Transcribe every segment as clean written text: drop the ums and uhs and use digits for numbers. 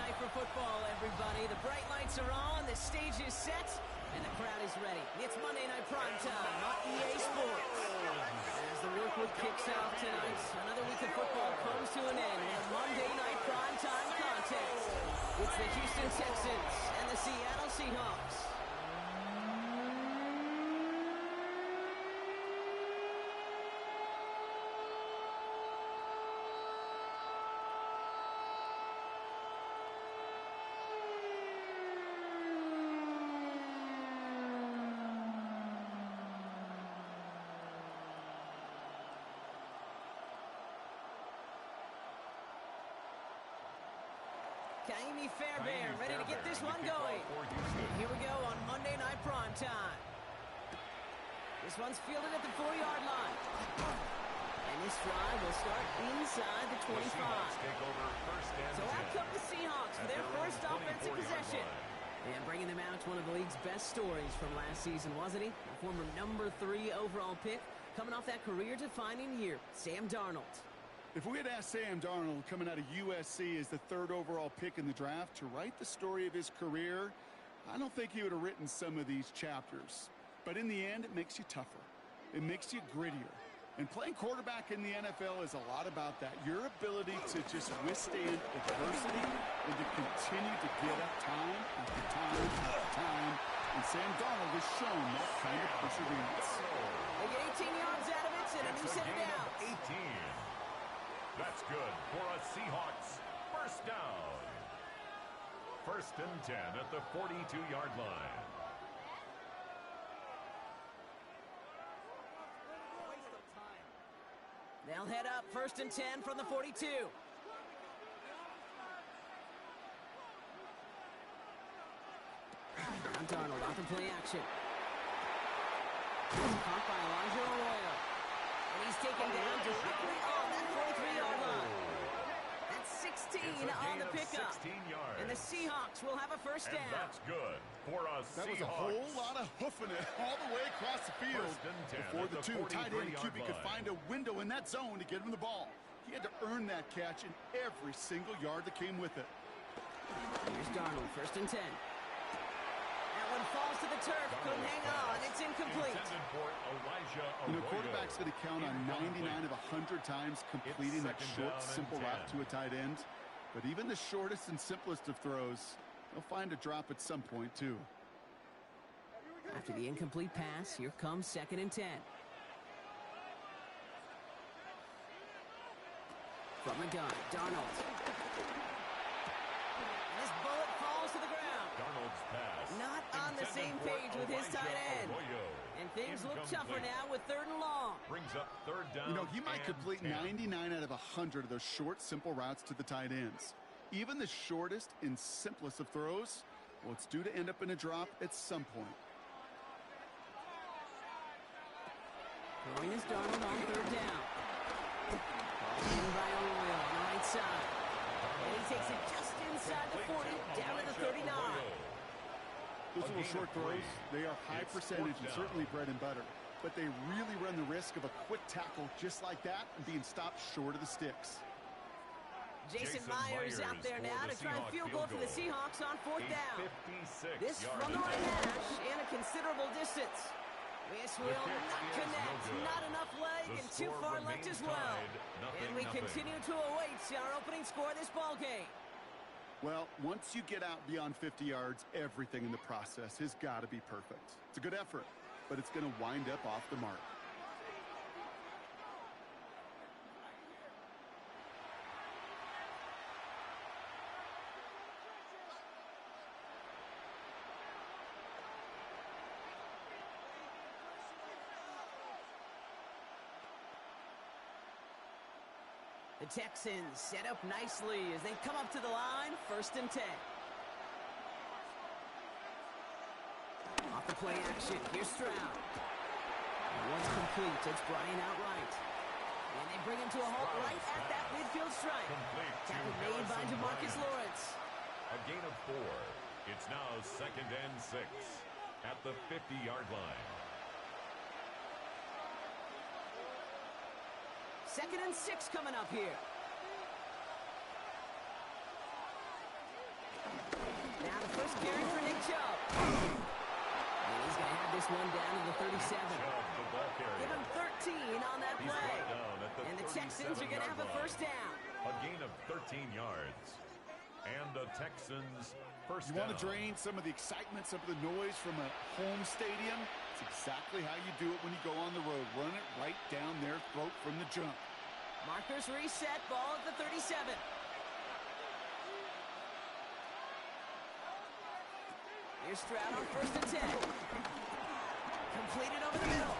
night for football, everybody. The bright lights are on, the stage is set, and the crowd is ready. It's Monday Night Primetime on EA Sports. As the work week kicks off tonight, another week of football comes to an end with a Monday Night Primetime contest. It's the Houston Texans and the Seattle Seahawks. Fairbairn ready to get this one going. And here we go on Monday Night Primetime. This one's fielded at the 4-yard line. And this drive will start inside the 25. So out come the Seahawks for their first offensive possession. And bringing them out, one of the league's best stories from last season, wasn't he? A former number 3 overall pick, coming off that career-defining year, Sam Darnold. If we had asked Sam Darnold, coming out of USC as the 3rd overall pick in the draft, to write the story of his career, I don't think he would have written some of these chapters. But in the end, it makes you tougher. It makes you grittier. And playing quarterback in the NFL is a lot about that. Your ability to just withstand adversity and to continue to get up time after time after time. And Sam Darnold has shown that kind of perseverance. They get 18 yards out of it, and a new set of downs. 18. That's good for a Seahawks first down. 1st and 10 at the 42-yard line. They'll head up 1st and 10 from the 42. Now Darnold off the play action. Caught by Elijah Arroyo. And he's taken down directly on that 43-yard line. That's 16 on the pickup. 16 yards. And the Seahawks will have a first down. And that's good for a Seahawks. That was a whole lot of hoofing it all the way across the field before the two tight end QB could find a window in that zone to get him the ball. He had to earn that catch in every single yard that came with it. Here's Darnold, 1st and 10. That one falls to the turf. Couldn't hang on. It's incomplete. You know, quarterbacks going to count on 99 of 100 times completing that short, simple route to a tight end. But even the shortest and simplest of throws, they'll find a drop at some point, too. After the incomplete pass, here comes 2nd and 10. From the gun, Darnold. And this bullet falls to the ground. Darnold's pass. Not on the same page with his tight end. And things look tougher now with 3rd and long. Brings up 3rd down. You know, he might complete 99 out of 100 of those short, simple routes to the tight ends. Even the shortest and simplest of throws, well, it's due to end up in a drop at some point. Throwing is Darnold on 3rd down. In by Arroyo on the right side. And he takes it just inside the 40, down to the 39. Those little short throws, they are high percentage and certainly bread and butter. But they really run the risk of a quick tackle just like that and being stopped short of the sticks. Jason Myers out there now to try and field goal for the Seahawks on 4th down. This from the right hash and a considerable distance. This will not connect. Not enough leg and too far left as well. And we continue to await our opening score of this ballgame. Well, once you get out beyond 50 yards, everything in the process has got to be perfect. It's a good effort, but it's going to wind up off the mark. The Texans set up nicely as they come up to the line, 1st and 10. Off the play action, here's Stroud. And once complete, it's Brian outright. And they bring him to a halt right at that midfield strike. Tackle made by DeMarcus Lawrence. A gain of 4. It's now 2nd and 6 at the 50-yard line. 2nd and 6 coming up here. one down to the 37. The ball carrier. Give him 13 on that He's play. brought down at the And the Texans are going to have a first down. A gain of 13 yards. And the Texans first You down. want to drain some of the excitement, some of the noise from a home stadium? It's exactly how you do it when you go on the road. Run it right down their throat from the jump. Markers reset, ball at the 37. Here's Stroud on first and 10. Completed over the middle.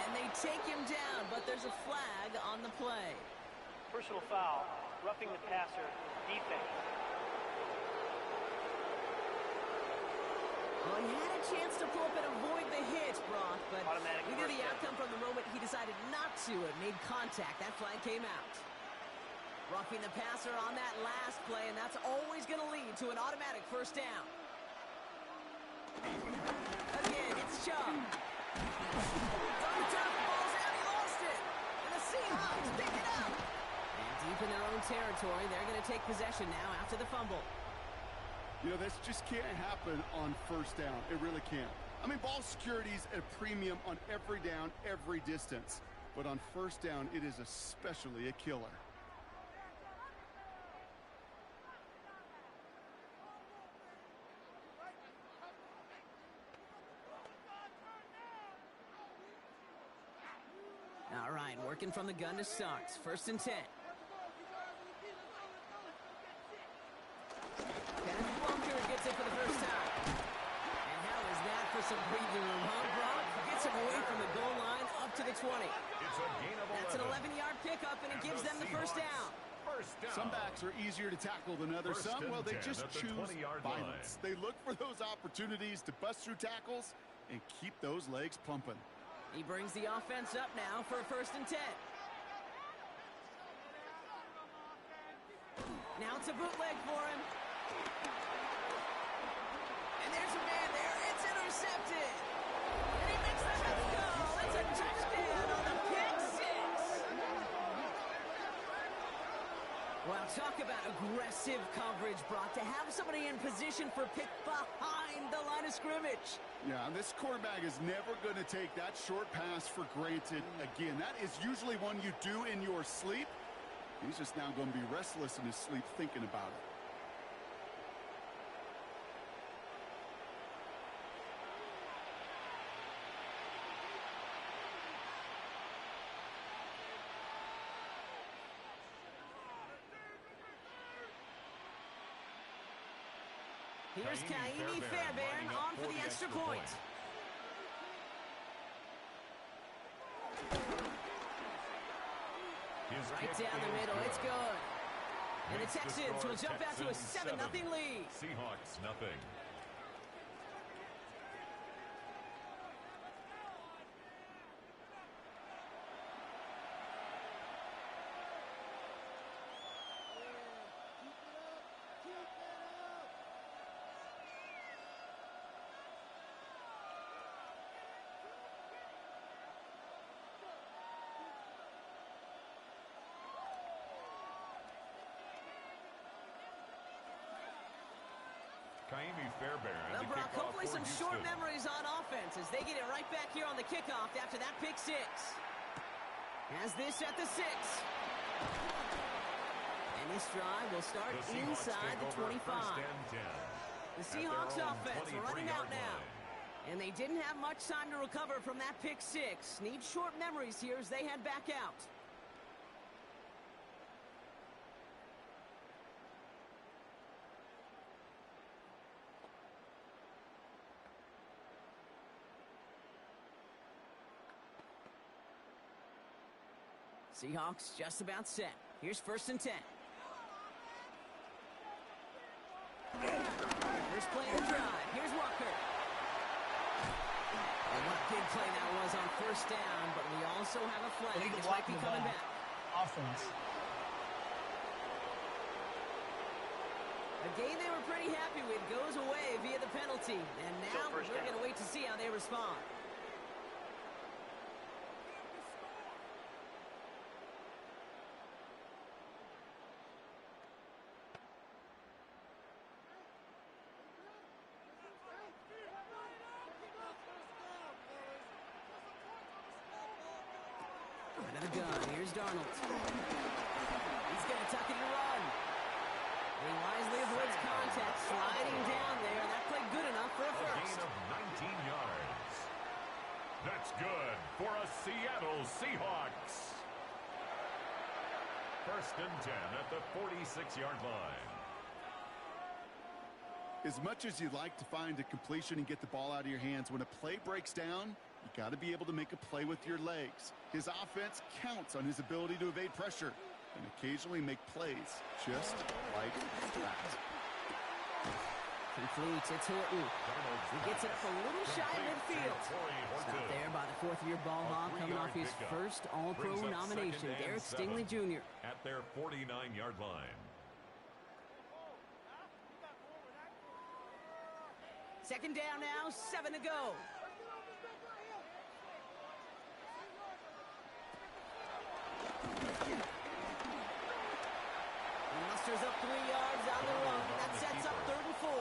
And they take him down, but there's a flag on the play. Personal foul, roughing the passer, defense. Well, he had a chance to pull up and avoid the hit, Brock, but Automatic we knew the first down. outcome from the moment he decided not to and made contact. That flag came out. Roughing the passer on that last play, and that's always going to lead to an automatic first down. Again, it's Chubb. On the turf, ball's out, he lost it. And the Seahawks pick it up. And deep in their own territory, they're going to take possession now after the fumble. You know, this just can't happen on first down. It really can't. I mean, ball security's at a premium on every down, every distance. But on first down, it is especially a killer. All right, working from the gun to start. First and 10. Kenneth Walker gets it for the first time. And how is that for some breathing room, huh, Brock? Gets him away from the goal line up to the 20. It's a gain of 11. That's an 11-yard pickup, and it gives them the first down. First down. Some backs are easier to tackle than others. First Some, well, and they 10 just at the choose 20-yard violence. They look for those opportunities to bust through tackles and keep those legs pumping. He brings the offense up now for a first and 10. Now it's a bootleg for him. And there's a man there. It's intercepted. And he makes the hook go. It's a touchdown on the pick six. Well, talk about aggressive coverage, Brock. To have somebody in position for pick behind the line of scrimmage. Yeah, this quarterback is never going to take that short pass for granted again. That is usually one you do in your sleep. He's just now going to be restless in his sleep thinking about it. Here's Kaimi Fairbairn on for the extra point. Right down the middle, it's good. And the Texans will jump out to a 7-0 lead. Seahawks nothing. Kaimi Fairbairn. Well, Brock, hopefully some short memories on offense as they get it right back here on the kickoff after that pick six. Has this at the 6. And this drive will start inside the 25. The Seahawks offense running out now. And they didn't have much time to recover from that pick six. Need short memories here as they head back out. Seahawks just about set. Here's first and 10. First play of the drive. Here's Walker. And what a big play that was on first down, but we also have a flag. This might be coming back. Offense. A game they were pretty happy with goes away via the penalty. And now we're going to wait to see how they respond. Here's Darnold. He's going to tuck it and run. He wisely avoids contact, sliding down there, and that played good enough for a first. A gain of 19 yards. That's good for a Seattle Seahawks. First and 10 at the 46-yard line. As much as you'd like to find a completion and get the ball out of your hands, when a play breaks down, you got to be able to make a play with your legs. His offense counts on his ability to evade pressure and occasionally make plays just like that. Completes, it's Horton. He gets it up a little shy of midfield. Stopped there by the fourth-year ball hawk coming off his first All-Pro nomination, Garrett Stingley Jr. At their 49-yard line. Second down now, 7 to go. Musters up 3 yards on the run. That sets up 3rd and 4.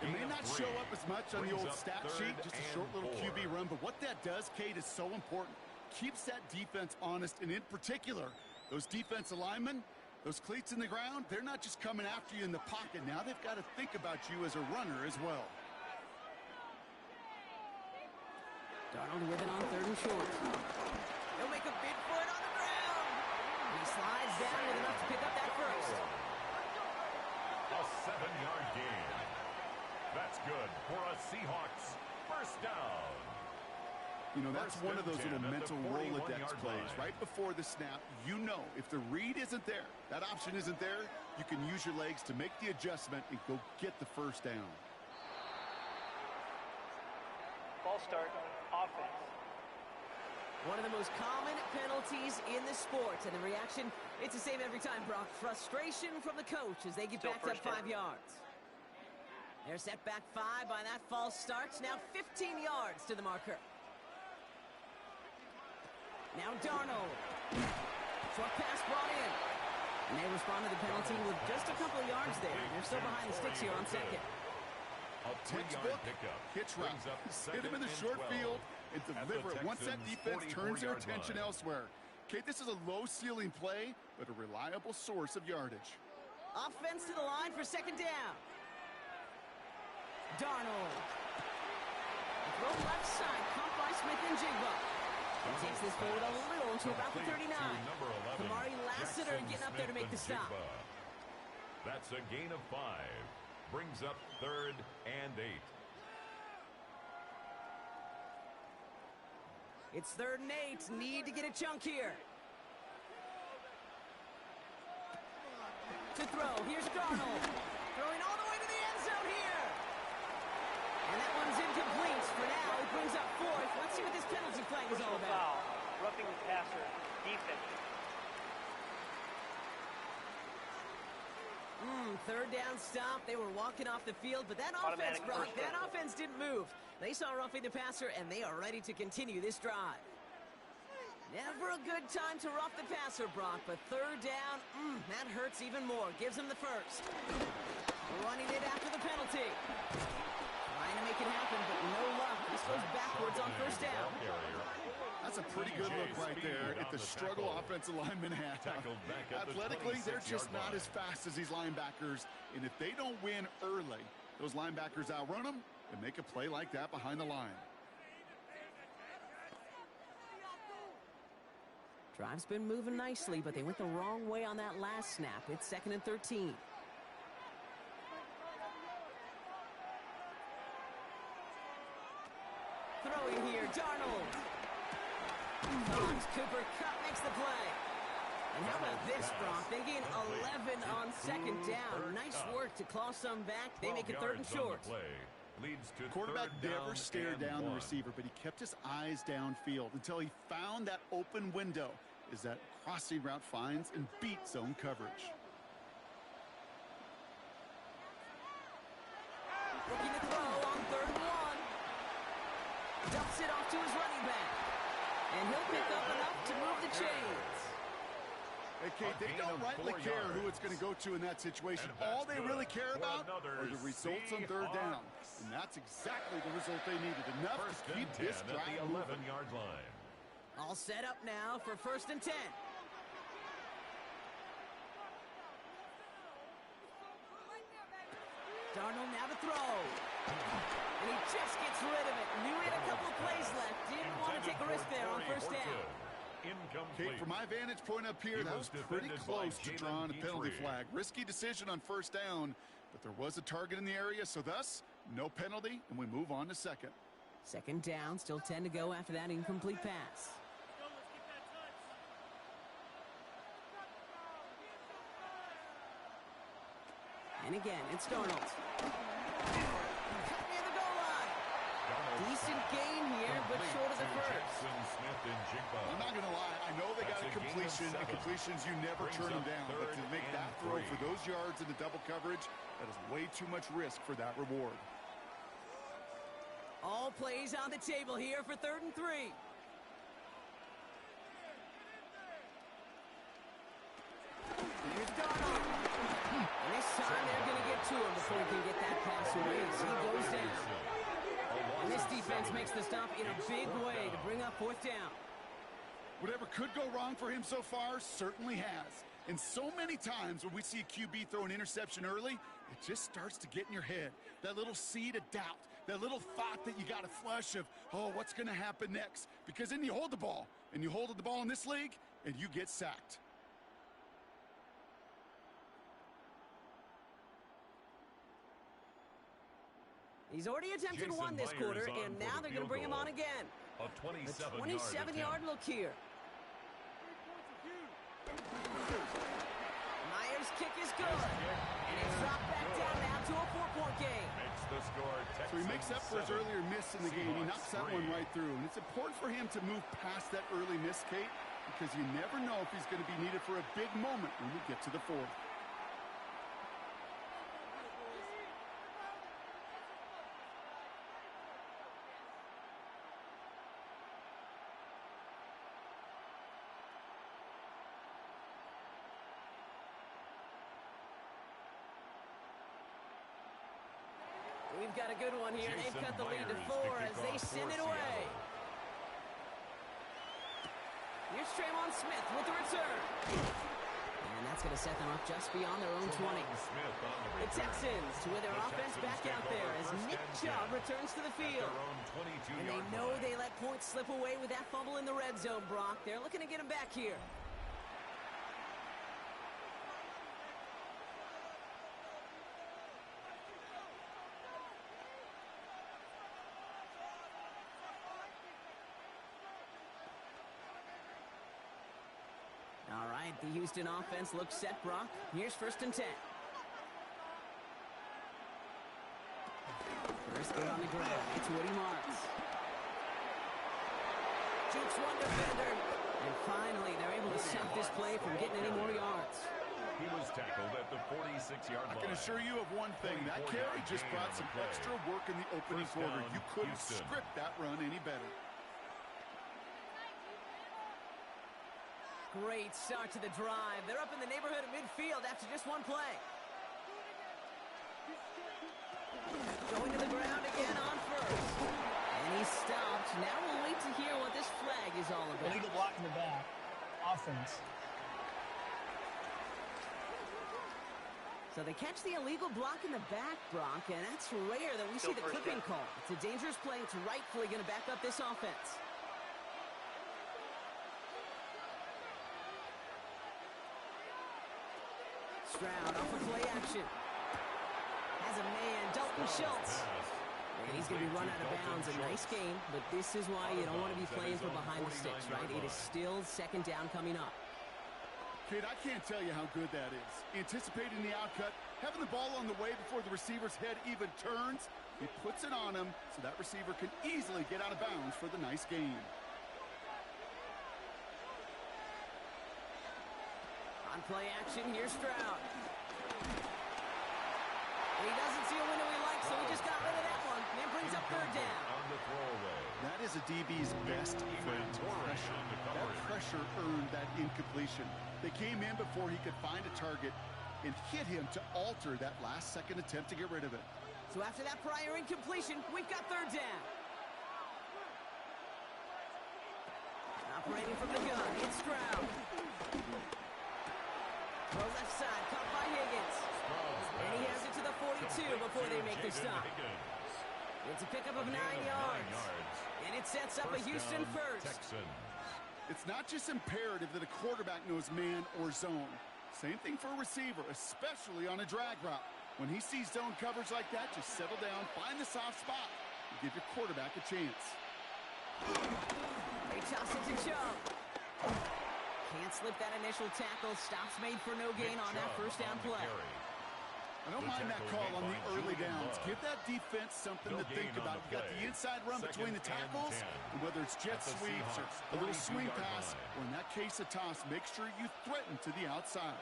It may not show up as much on the old stat sheet, just a short little QB run, but what that does, Kate, is so important. Keeps that defense honest, and in particular, those defensive linemen, those cleats in the ground, they're not just coming after you in the pocket. Now they've got to think about you as a runner as well. Darnold with it on 3rd and short. He'll make a big foot on the ground. And he slides down with enough to pick up that first. A 7-yard gain. That's good for a Seahawks first down. You know, that's one of those little mental Rolodex plays. Right before the snap, you know if the read isn't there, that option isn't there, you can use your legs to make the adjustment and go get the first down. Ball start, offense. One of the most common penalties in the sport, and the reaction, it's the same every time, Brock. Frustration from the coach as they get backed up 5 yards. They're set back 5 by that false start. Now 15 yards to the marker. Now Darnold. Short pass brought in. And they respond to the penalty with just a couple of yards there. They're still behind the sticks here on second. A Textbook hitch route. Hit him in the short field and deliver it once that defense turns their attention elsewhere. Kate, this is a low-ceiling play, but a reliable source of yardage. Offense to the line for second down. Darnold. Throw left side, caught by Smith and Jigba. He takes this forward a little to about the 39. Kamari Lassiter getting up there to make the stop. That's a gain of 5. Brings up 3rd and 8. It's 3rd and 8. Need to get a chunk here. To throw. Here's Darnold. Throwing all the way to the end zone here. And that one's incomplete for now. It brings up 4th. Let's see what this penalty flag is all about. Foul, roughing the passer, defense. 3rd down stop. They were walking off the field, but that offense, Brock, that offense didn't move. They saw roughing the passer, and they are ready to continue this drive. Never a good time to rough the passer, Brock, but 3rd down, that hurts even more. Gives them the first. Running it after the penalty. Trying to make it happen, but no luck. This goes backwards on 1st down. That's a pretty good look right there at the struggle offensive linemen have. Athletically, they're just not as fast as these linebackers. And if they don't win early, those linebackers outrun them and make a play like that behind the line. Drive's been moving nicely, but they went the wrong way on that last snap. It's 2nd and 13. Throwing here, Darnold. Cooper Kupp makes the play. And how about this, Brock? They gain 11 on 2nd down. Nice work to claw some back. They make it 3rd and short. The quarterback never stared down the receiver, but he kept his eyes downfield until he found that open window as that crossing route finds and beats zone coverage. Looking to throw on 3rd and 1. Dumps it off to his running back. And he'll pick up enough to move the chains. Hey, Kate, they don't rightly care who it's going to go to in that situation. All they really care about are the results on 3rd down. And that's exactly the result they needed. Enough to keep this drive moving. 11-yard line. All set up now for 1st and 10. Darnold now to throw. And he just gets rid of it. Knew he had a couple of plays left. Didn't want to take a risk there on 1st down. Okay, from my vantage point up here, that was pretty close to drawing a penalty flag. Risky decision on 1st down, but there was a target in the area, so thus, no penalty, and we move on to 2nd. 2nd down, still 10 to go after that incomplete pass. And again, it's Darnold. Cut near the goal line. Decent gain here, but short of the first. I'm not going to lie. I know they got a completion, and completions, you never turn them down. But to make that throw for those yards in the double coverage, that is way too much risk for that reward. All plays on the table here for 3rd and 3. Here's Darnold. And this time they're going to get to him before he can get that pass away as he goes down. And this defense makes the stop in a big way to bring up 4th down. Whatever could go wrong for him so far certainly has. And so many times when we see a QB throw an interception early, it just starts to get in your head. That little seed of doubt, that little thought that you got a flush of, oh, what's going to happen next? Because then you hold the ball, and you hold the ball in this league, and you get sacked. He's already attempted one this quarter, and now they're going to bring him on again. A 27-yard look here. Myers' kick is good. And it's dropped back down now to a 4-point game. Makes the score Texans So he makes up for his earlier miss in the game. He knocks that one right through. And it's important for him to move past that early miss, Kate, because you never know if he's going to be needed for a big moment when we get to the 4th. We've got a good one here. They've cut the lead to 4 as they send it away. Here's Tremon Smith with the return. And that's going to set them up just beyond their own 20. The Texans with their offense back out there as Nick Chubb returns to the field. And they know they let points slip away with that fumble in the red zone, Brock. They're looking to get him back here. All right, the Houston offense looks set, Brock. Here's 1st and 10. First they're on the ground. It's Woody Marks. Jukes one defender. And finally, they're able to stop this play from getting any more yards. He was tackled at the 46-yard line. I can assure you of one thing. That carry just brought some extra work in the opening quarter. You couldn't script that run any better. Great start to the drive. They're up in the neighborhood of midfield after just one play. Going to the ground again on 1st. And he stopped. Now we'll wait to hear what this flag is all about. Illegal block in the back. Offense. So they catch the illegal block in the back, Brock, and that's rare that we see the clipping call. It's a dangerous play. It's rightfully going to back up this offense. Stroud off of play action. Has a man, Dalton Schultz. And he's going to be run out of bounds. A nice game, but this is why you don't want to be playing for behind the sticks, right? It is still 2nd down coming up. Kid, I can't tell you how good that is. Anticipating the outcut, having the ball on the way before the receiver's head even turns, he puts it on him so that receiver can easily get out of bounds for the nice gain. On play action, here's Stroud. And he doesn't see a window he likes, so he just got rid of that one. And brings up 3rd down. On the throwaway. That is a DB's best friend, pressure. That pressure earned that incompletion. They came in before he could find a target and hit him to alter that last-second attempt to get rid of it. So after that prior incompletion, we've got 3rd down. Operating from the gun, it's Stroud. Throw left side, caught by Higgins. And he has it to the 42 before they make the stop. It's a pickup of 9 yards. And it sets up a Houston first. It's not just imperative that a quarterback knows man or zone. Same thing for a receiver, especially on a drag route. When he sees zone coverage like that, just settle down, find the soft spot, and give your quarterback a chance. They toss it to Chubb. Can't slip that initial tackle. Stops made for no gain on that first down play. I don't mind that call on the early downs. Give that defense something to think about. You got the inside run between the tackles, and whether it's jet sweeps or a little swing pass, or in that case a toss, make sure you threaten to the outside.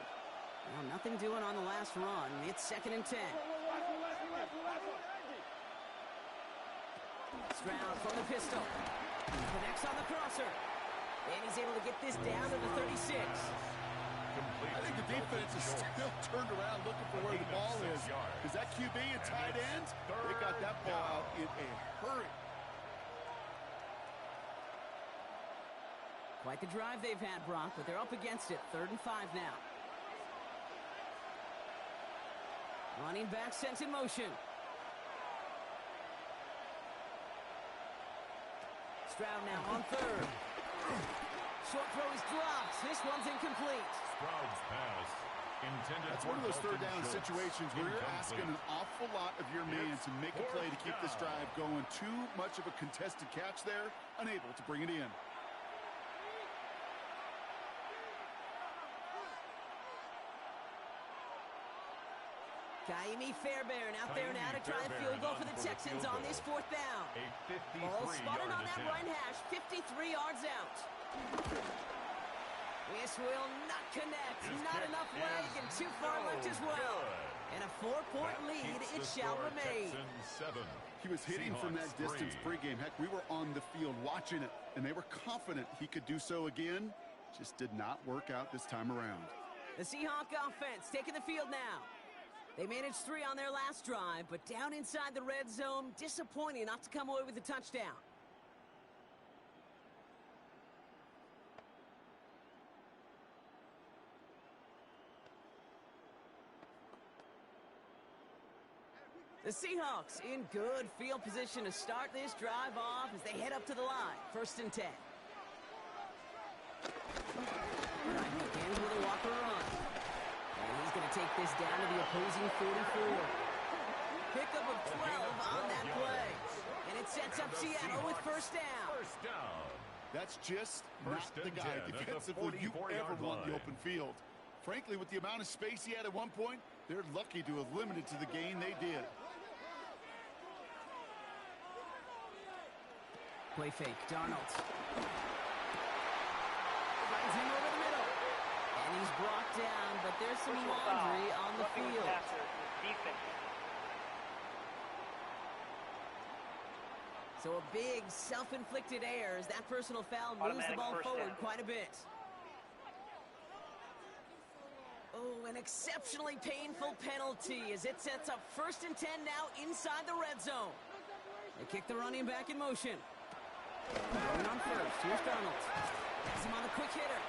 Well, nothing doing on the last run. It's 2nd and 10. Stroud from the pistol. Connects on the crosser. And he's able to get this down to the 36. I think the defense is still turned around looking for where the ball is. Is that QB a tight end? They got that ball out in a hurry. Quite the drive they've had, Brock, but they're up against it. 3rd and 5 now. Running back sent in motion. Stroud now on 3rd. Short throw is dropped. This one's incomplete. Stroud's pass intended. That's one of those 3rd down situations where you're asking an awful lot of your man to make a play to keep this drive going. Too much of a contested catch there, unable to bring it in. Kaimi Fairbairn out there now to try the field goal for the Texans on this 4th down. Ball spotted on that right hash, 53 yards out. This will not connect. Not enough leg and too far left as well. And a 4-point lead, it shall remain. He was hitting from that distance pregame. Heck, we were on the field watching it, and they were confident he could do so again. Just did not work out this time around. The Seahawks offense taking the field now. They managed 3 on their last drive, but down inside the red zone, disappointing not to come away with a touchdown. The Seahawks in good field position to start this drive off as they head up to the line. 1st and 10. Right, begins with a Walker run. And he's going to take this down to the opposing 44. Pickup of 12 on that play. And it sets up Seattle with 1st down. That's just not the guy defensively you ever want in the open field. Frankly, with the amount of space he had at one point, they're lucky to have limited to the gain they did. Play fake, Darnold. Runs him over the middle. And he's brought down, but there's some laundry on the field. So a big self-inflicted error as that personal foul moves the ball forward quite a bit. Oh, an exceptionally painful penalty as it sets up 1st and 10 now inside the red zone. They kick the running back in motion. Going on 1st. Here's Darnold. Has him on the quick hitter.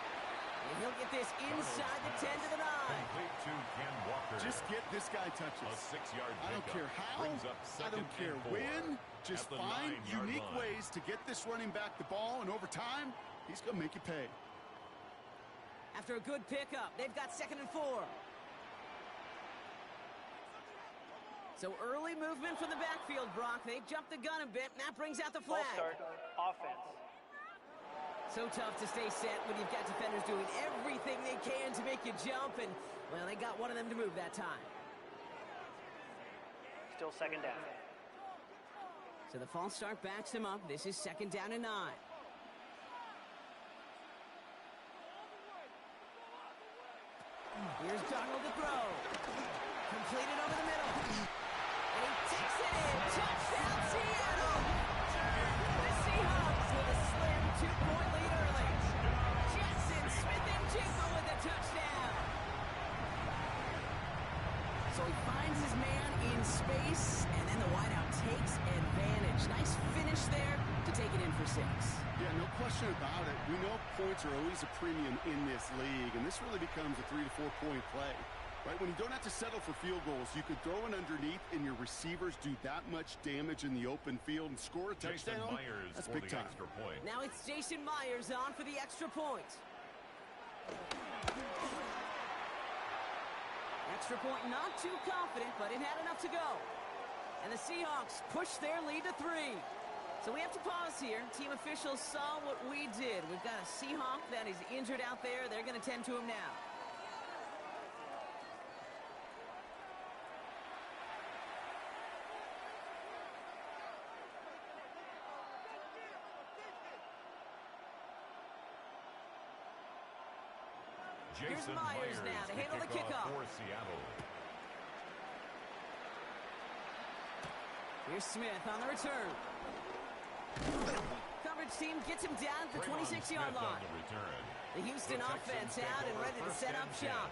And he'll get this inside the 10 to the 9. Just get this guy touches. I don't care how, I don't care when. Just find unique ways to get this running back the ball, and over time, he's going to make you pay. After a good pickup, they've got 2nd and 4. So early movement from the backfield, Brock. They've jumped the gun a bit, and that brings out the flag. Start offense. So tough to stay set when you've got defenders doing everything they can to make you jump, and, well, they got one of them to move that time. Still 2nd down. So the false start backs him up. This is 2nd down and 9. Here's Darnold to throw. Completed over the middle. And he takes it in. Touchdown, Seattle! The Seahawks with a slim 2-point lead early. Jetson, Smith, and Jigba with a touchdown. So he finds his man in space, and then the wideout takes advantage. Nice finish there to take it in for 6. Yeah, no question about it. We know points are always a premium in this league, and this really becomes a 3 to 4 point play. Right, when you don't have to settle for field goals, you could throw it underneath and your receivers do that much damage in the open field and score a touchdown. That's big time. Extra point. Now it's Jason Myers on for the extra point. Extra point, not too confident, but it had enough to go. And the Seahawks push their lead to 3. So we have to pause here. Team officials saw what we did. We've got a Seahawk that is injured out there. They're going to tend to him now. Here's Myers now to handle the kickoff. For Seattle. Here's Smith on the return. Coverage team gets him down at the 26-yard line. The Houston offense out and ready to set up shop.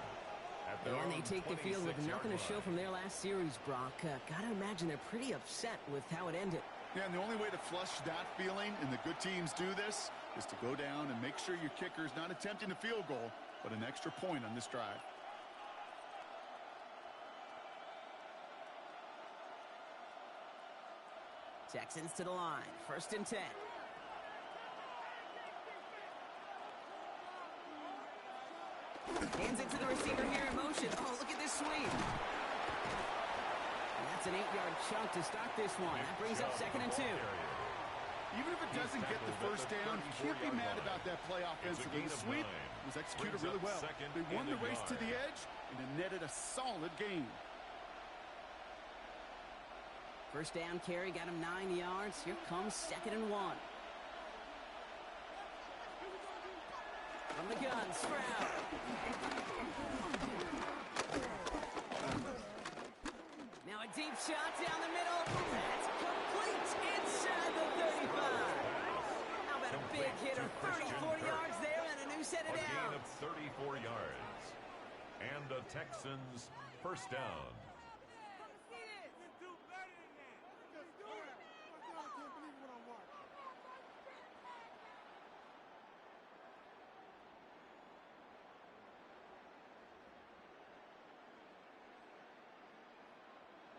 And they take the field with nothing to show from their last series, Brock. Gotta imagine they're pretty upset with how it ended. Yeah, and the only way to flush that feeling, and the good teams do this, is to go down and make sure your kicker's not attempting a field goal, but an extra point on this drive. Texans to the line. 1st and 10. Hands it to the receiver here in motion. Oh, look at this sweep. And that's an 8-yard chunk to start this one. That brings up 2nd and 2. Even if it doesn't get the first down, you can't be mad about that play offensively. The sweep was executed really well. They won the race to the edge, and it netted a solid gain. First down carry, got him 9 yards. Here comes 2nd and 1. From the gun, Stroud. Now a deep shot down the middle. That's complete inside the 35. How about a big hitter? 30-40 yards there and a new set of downs. A gain of 34 yards. And the Texans first down.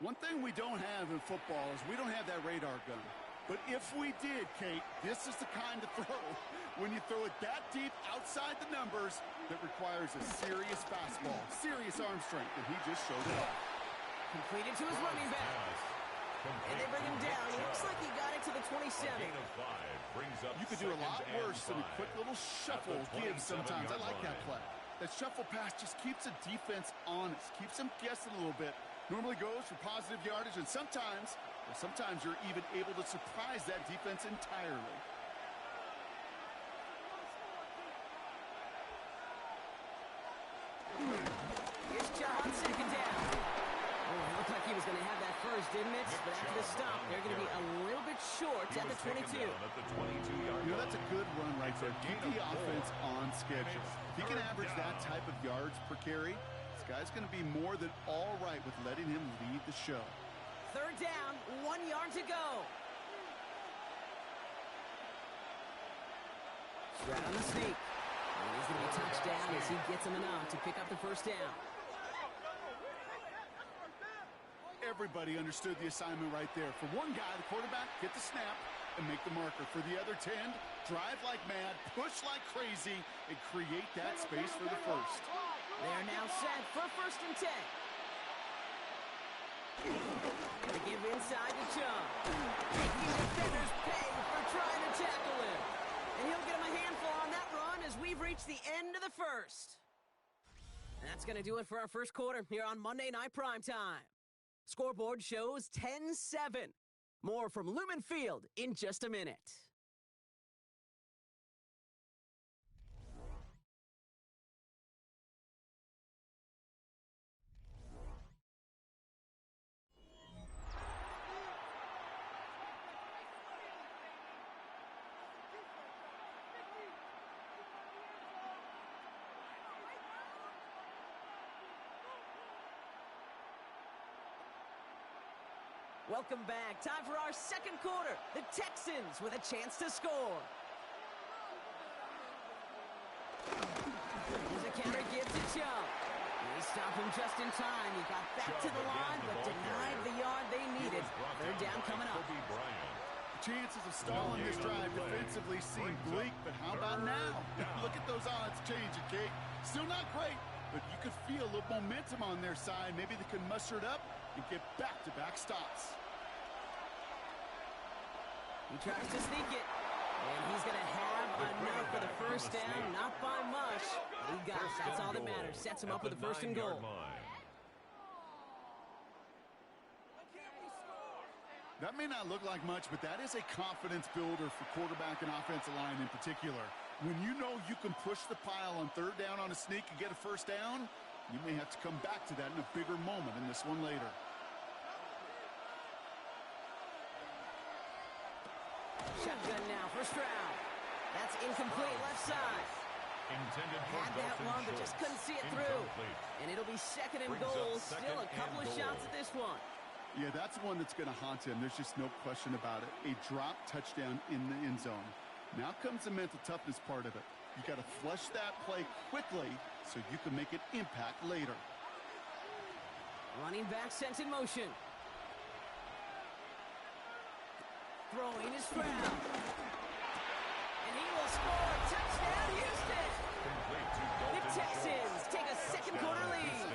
One thing we don't have in football is we don't have that radar gun. But if we did, Kate, this is the kind of throw, when you throw it that deep outside the numbers, that requires a serious fastball, serious arm strength, and he just showed it off. Completed to his running back. And they bring him down. He looks like he got it to the 27. You could do a lot worse than a quick little shuffle give sometimes. I like that play. That shuffle pass just keeps the defense honest, keeps them guessing a little bit. Normally goes for positive yardage, and sometimes you're even able to surprise that defense entirely. Here's John, 2nd down. Oh, it looked like he was going to have that first, didn't it? But after the stop, they're going to be a little bit short at the 22. You know, that's a good run right there. Keep the offense on schedule. If he can average that type of yards per carry, this guy's going to be more than all right with letting him lead the show. 3rd down, 1 yard to go. Right on the sneak. And he's going to be touched down as he gets him enough to pick up the first down. Everybody understood the assignment right there. For one guy, the quarterback, get the snap and make the marker. For the other 10, drive like mad, push like crazy, and create that space for the first. They're now set for 1st and 10. They give inside to Chung. Making defenders pay for trying to tackle him. And he'll get him a handful on that run as we've reached the end of the first. And that's going to do it for our first quarter here on Monday Night Primetime. Scoreboard shows 10-7. More from Lumen Field in just a minute. Welcome back. Time for our second quarter. The Texans with a chance to score. There's a counter give to Chubb. They stop him just in time. He got back to the line, but denied the yard they needed. Third down coming up. Chances of stalling this drive defensively seem bleak, but how about now? Look at those odds changing, Kate. Still not great, but you could feel a little momentum on their side. Maybe they can muster it up and get back-to-back stops. He tries to sneak it, and he's going to have enough for the first down. Not by much. He got it. That's all that matters. Sets him up with the first and goal. That may not look like much, but that is a confidence builder for quarterback and offensive line in particular. When you know you can push the pile on third down on a sneak and get a first down, you may have to come back to that in a bigger moment in this one later. Shotgun now, first round. That's incomplete left side. Had that one, but just couldn't see it through. And it'll be second and goal. Still a couple of shots at this one. Yeah, that's one that's going to haunt him. There's just no question about it. A drop touchdown in the end zone. Now comes the mental toughness part of it. You got to flush that play quickly so you can make an impact later. Running back sent in motion. Throwing is Stroud. And he will score. Touchdown, Houston. The Texans take a second quarter lead.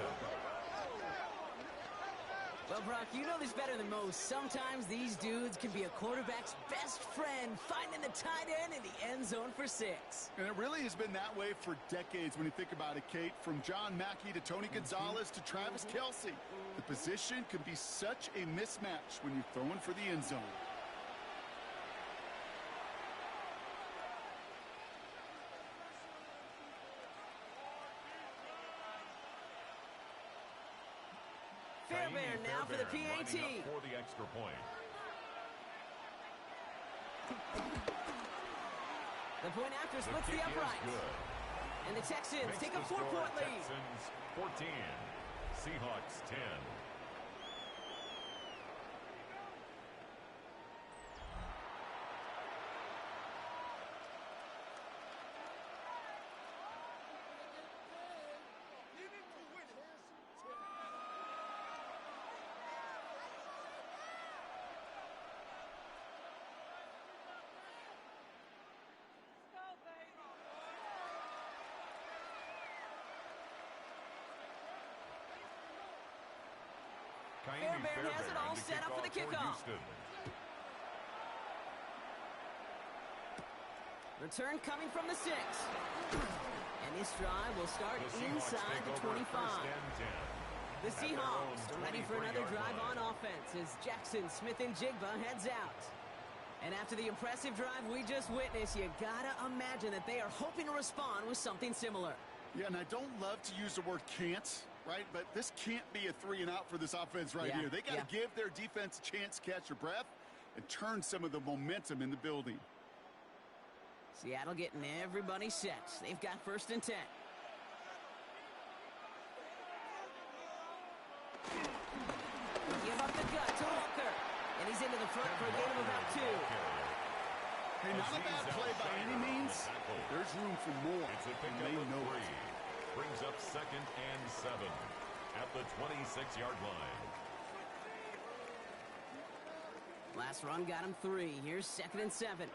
Well, Brock, you know this better than most. Sometimes these dudes can be a quarterback's best friend, finding the tight end in the end zone for 6. And it really has been that way for decades when you think about it, Kate. From John Mackey to Tony Gonzalez to Travis Kelce. The position can be such a mismatch when you're throwing for the end zone. Fairbairn now for the PAT. For the extra point. The point after splits the uprights. And the Texans take a 4-point lead. Texans 14, Seahawks 10. Fairbairn has it all set up for the kickoff. Return coming from the 6. And this drive will start inside the 25. The Seahawks ready for another drive on offense as Jackson, Smith, and Jigba heads out. And after the impressive drive we just witnessed, you gotta imagine that they are hoping to respond with something similar. Yeah, and I don't love to use the word can't, right? But this can't be a 3-and-out for this offense right here. They got to give their defense a chance to catch their breath and turn some of the momentum in the building. Seattle getting everybody set. They've got first and 10. Give up the gut to Walker. And he's into the front for a gain of about 2. Hey, not a bad play by any means. There's room for more. It's a pickup of 3. Brings up second and 7 at the 26-yard line. Last run got him 3. Here's second and 7.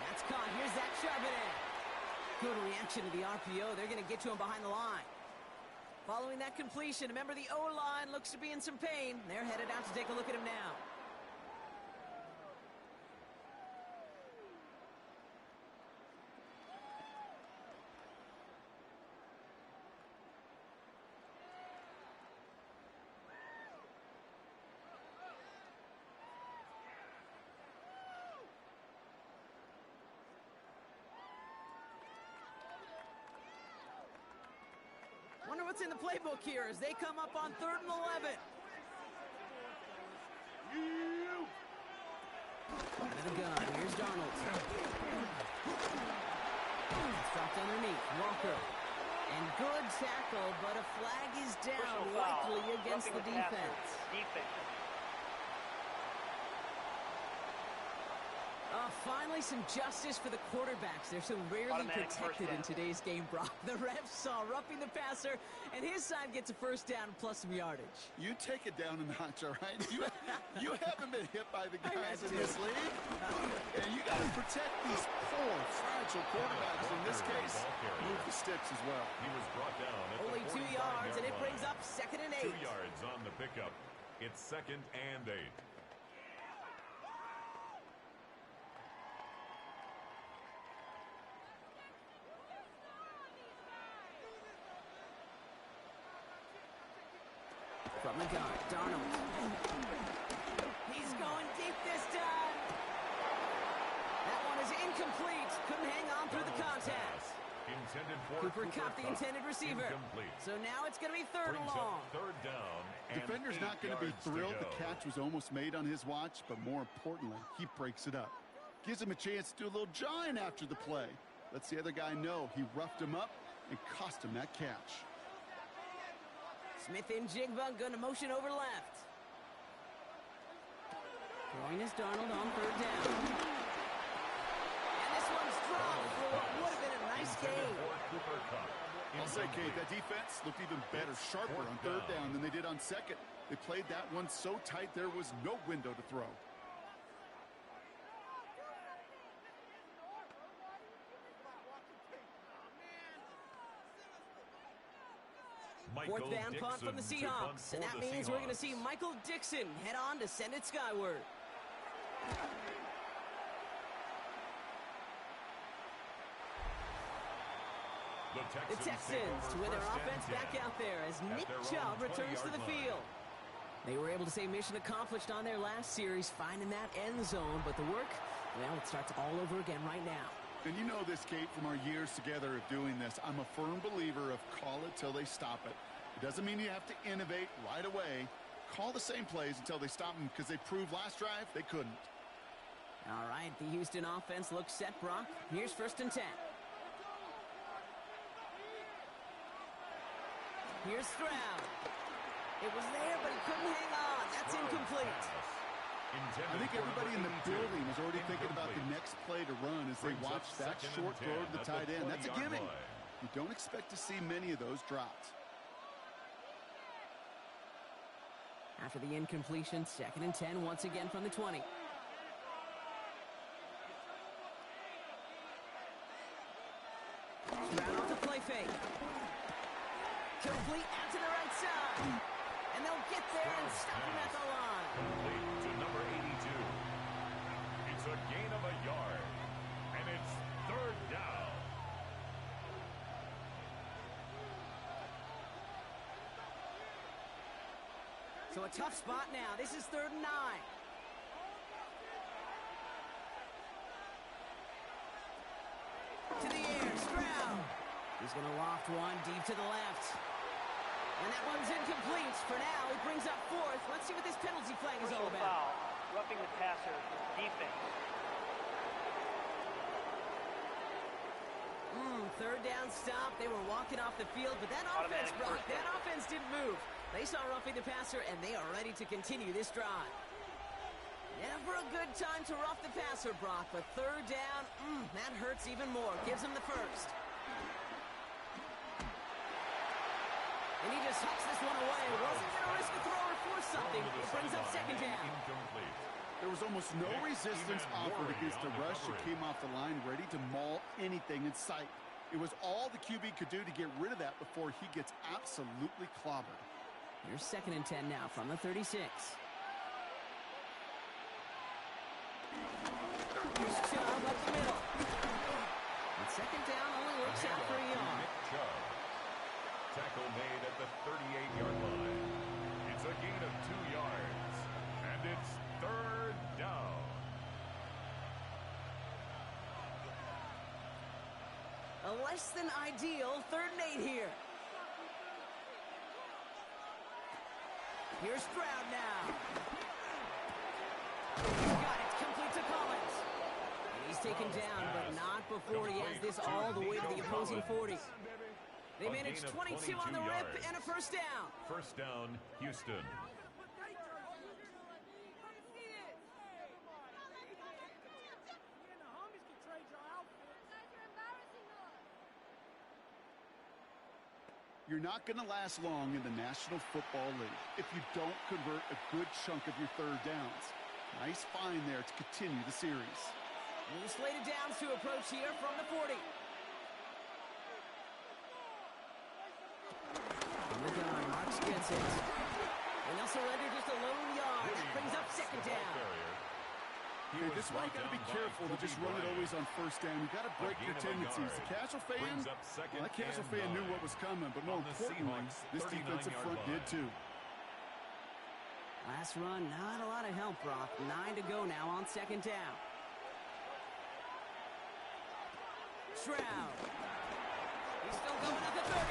That's caught. Here's that shoving in. Good reaction to the RPO. They're going to get to him behind the line. Following that completion, remember the O-line looks to be in some pain. They're headed out to take a look at him now. Wonder what's in the playbook here as they come up on 3rd and 11. Out of the gun, here's Darnold. It's dropped underneath, Walker. And good tackle, but a flag is down, likely against the defense. finally some justice for the quarterbacks. They're so rarely protected in today's game, Brock. The ref saw roughing the passer, and his side gets a first down plus some yardage. You take it down a notch, all right? You haven't been hit by the guys in this league. And you got to protect these poor, fragile quarterbacks. In this case, move the sticks as well. He was brought down at only the 2 yards, and it brings up 2nd and 8. 2 yards on the pickup. It's 2nd and 8. From the gun, Darnold. He's going deep this time. That one is incomplete. Couldn't hang on through the contact. Cooper caught the intended receiver. Incomplete. So now it's going to be 3rd and Brings long. up 3rd down. And Defender's 8 not going to be yards thrilled to the go. catch was almost made on his watch, but more importantly, he breaks it up. Gives him a chance to do a little jawing after the play. Lets the other guy know he roughed him up and cost him that catch. Smith and Jigba going to motion over left. Throwing is Darnold on 3rd down. And this one's dropped for what would have been a nice game. I'll say, Kate, that defense looked even better, sharper on 3rd down than they did on 2nd. They played that one so tight there was no window to throw. Fourth down punt from the Seahawks, and that means we're going to see Michael Dixon head on to send it skyward. The Texans to win their offense back out there as Nick Chubb returns to the field. They were able to say mission accomplished on their last series, finding that end zone, but the work, well, it starts all over again right now. And you know this, Kate, from our years together of doing this. I'm a firm believer of call it till they stop it. It doesn't mean you have to innovate right away. Call the same plays until they stop them, because they proved last drive they couldn't. All right, the Houston offense looks set, Brock. Here's 1st and 10. Here's Stroud. It was there, but he couldn't hang on. That's incomplete. I think everybody in the building is already thinking about the next play to run as they watch that short throw to the tight end. That's a gimme. You don't expect to see many of those dropped. After the incompletion, 2nd and 10 once again from the 20. Stroud off the play fake. Complete out to the right side. And they'll get there and stop him at the line. Complete to number 82. It's a gain of a yard. And it's 3rd down. So a tough spot now. This is 3rd and 9. To the air, Stroud. He's going to loft one deep to the left. And that one's incomplete. For now, it brings up 4th. Let's see what this penalty flag is all about. Foul, roughing the passer, defense. 3rd down stop. They were walking off the field, but that offense, Brock, that offense didn't move. They saw roughing the passer, and they are ready to continue this drive. Never a good time to rough the passer, Brock, but 3rd down, that hurts even more. Gives him the 1st. And he just hucks this one away. Wasn't going to risk a throw or force something. It brings up 2nd down. Incomplete. There was almost no resistance offered against a rush that came off the line ready to maul anything in sight. It was all the QB could do to get rid of that before he gets absolutely clobbered. Here's 2nd and 10 now from the 36. Here's Chubb up the middle. And 2nd down only works out for a yard. Tackle made at the 38-yard line. It's a gain of 2 yards. And it's 3rd down. A less than ideal 3rd and 8 here. Here's Stroud now. He's got it. Complete to Collins. And he's taken down, but not before he has this all the way to the opposing 40. They managed 22 on the rip and a 1st down. 1st down, Houston. you're not going to last long in the National Football League if you don't convert a good chunk of your third downs. Nice find there to continue the series. New slated downs to approach here from the 40. From the gun, Marks gets it. And they'll surrender just a lone yard. That brings up second down. Yeah, this is why you got to be careful to just run it always on first down. You got to break your tendencies. The casual fan, well, that casual fan knew what was coming, but more importantly, this defensive front did too. Last run, not a lot of help, Brock. 9 to go now on second down. Stroud. He's still going at the 30.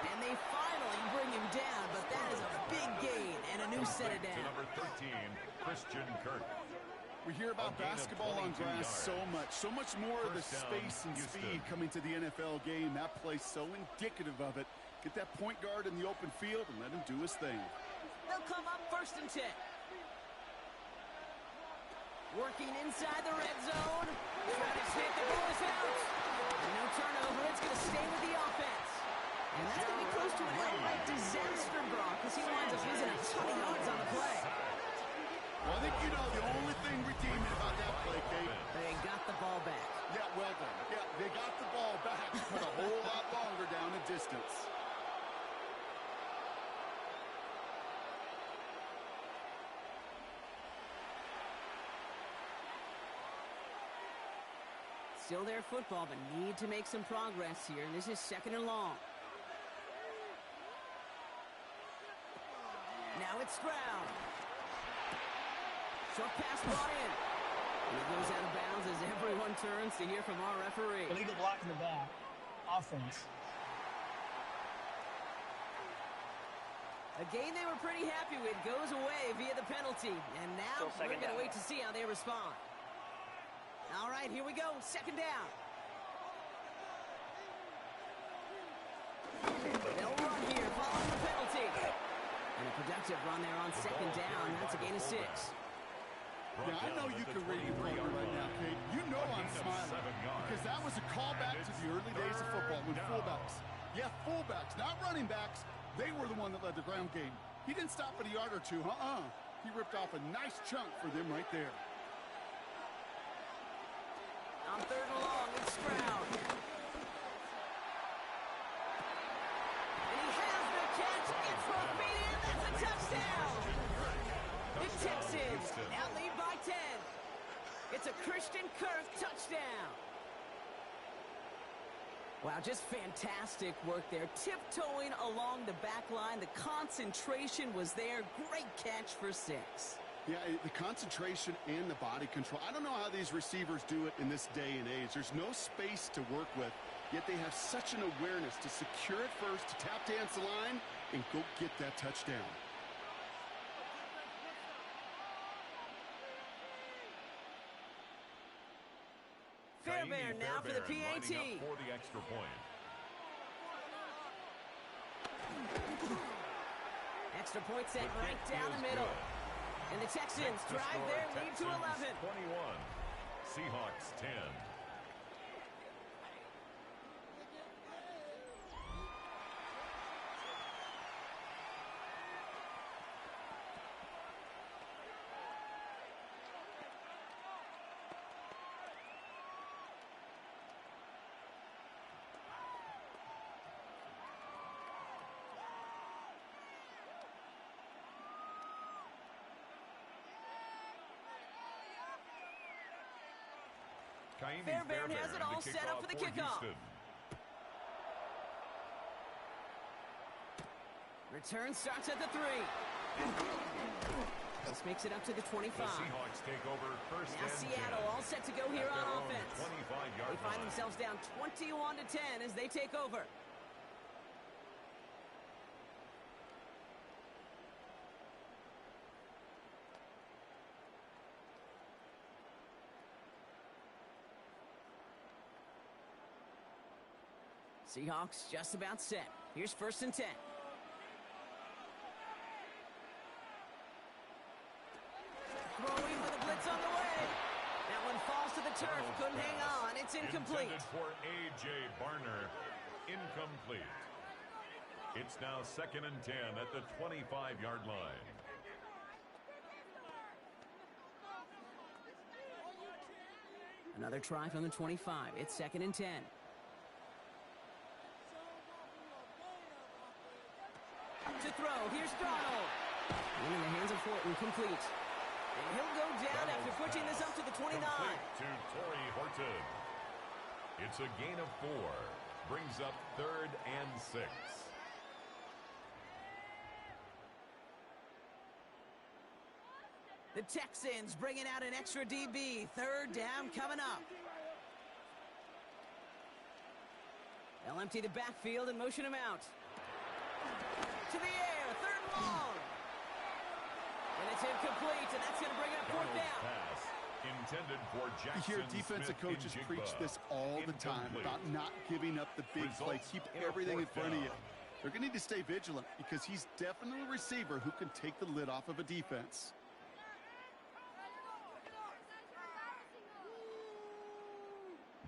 And they finally bring him down, but that is a big gain and a new set of downs. Number 13, Christian Kirk. We hear about basketball on grass so much more of the space and speed coming to the NFL game. That play's so indicative of it. Get that point guard in the open field and let him do his thing. They'll come up 1st and 10. Working inside the red zone. Trying to snake the ball is out. And no turnover. It's going to stay with the offense. And that's going to be close to an outright disaster, Brock, because he winds up losing a ton of yards on the play. Well, I think you know the only thing redeeming about that play, Kate. They got the ball back. Yeah, well done. Yeah, they got the ball back, but a whole lot longer down the distance. Still their football, but need to make some progress here. And this is 2nd and long. Now it's Stroud. Short pass brought in. And it goes out of bounds as everyone turns to hear from our referee. Illegal block in the back. Offense. A game they were pretty happy with goes away via the penalty. And now we're going to wait to see how they respond. All right, here we go. 2nd down. They'll run here following the penalty. And a productive run there on 2nd down. That's a gain of 6. Yeah, I know you can read your partner right now, Kate. You know I'm smiling because that was a callback to the early days of football when fullbacks, not running backs, they were the one that led the ground game. He didn't stop at a yard or two, He ripped off a nice chunk for them right there. On 3rd and long, it's Stroud. And he has the catch. It's both feet in. That's a touchdown. The Texans now lead by 10. It's a Christian Kirk touchdown. Wow, just fantastic work there. Tiptoeing along the back line. The concentration was there. Great catch for 6. Yeah, the concentration and the body control. I don't know how these receivers do it in this day and age. There's no space to work with, yet they have such an awareness to secure it first, to tap dance the line, and go get that touchdown. Fairbairn now for the PAT. For the extra point. Extra point set right down the middle. And the Texans drive their lead to 11. 21. Seahawks 10. Fairbairn has it all set up for the kickoff. Return starts at the 3. This makes it up to the 25. The Seahawks take over first now and Seattle 10. All set to go here on offense. They find line. themselves down 21 to 10 as they take over. Seahawks just about set. Here's 1st and 10. Throwing with a blitz on the way. That one falls to the turf. Couldn't hang on. It's incomplete. Intended for A.J. Barner. Incomplete. It's now 2nd and 10 at the 25-yard line. Another try from the 25. It's 2nd and 10. To throw. Here's Darnold. In the hands of Horton. Complete. And he'll go down after pushing this up to the 29. Complete to Torrey Horton. It's a gain of 4. Brings up 3rd and 6. The Texans bringing out an extra DB. 3rd down coming up. They'll empty the backfield and motion him out. To the air. 3rd long. And it's incomplete, and that's going to bring up 4th down. Pass intended for Jackson You hear defensive Smith coaches Njigba. preach this all the time about not giving up the big play. Results Keep in a everything in 4th front of you. down. They're going to need to stay vigilant because he's definitely a receiver who can take the lid off of a defense.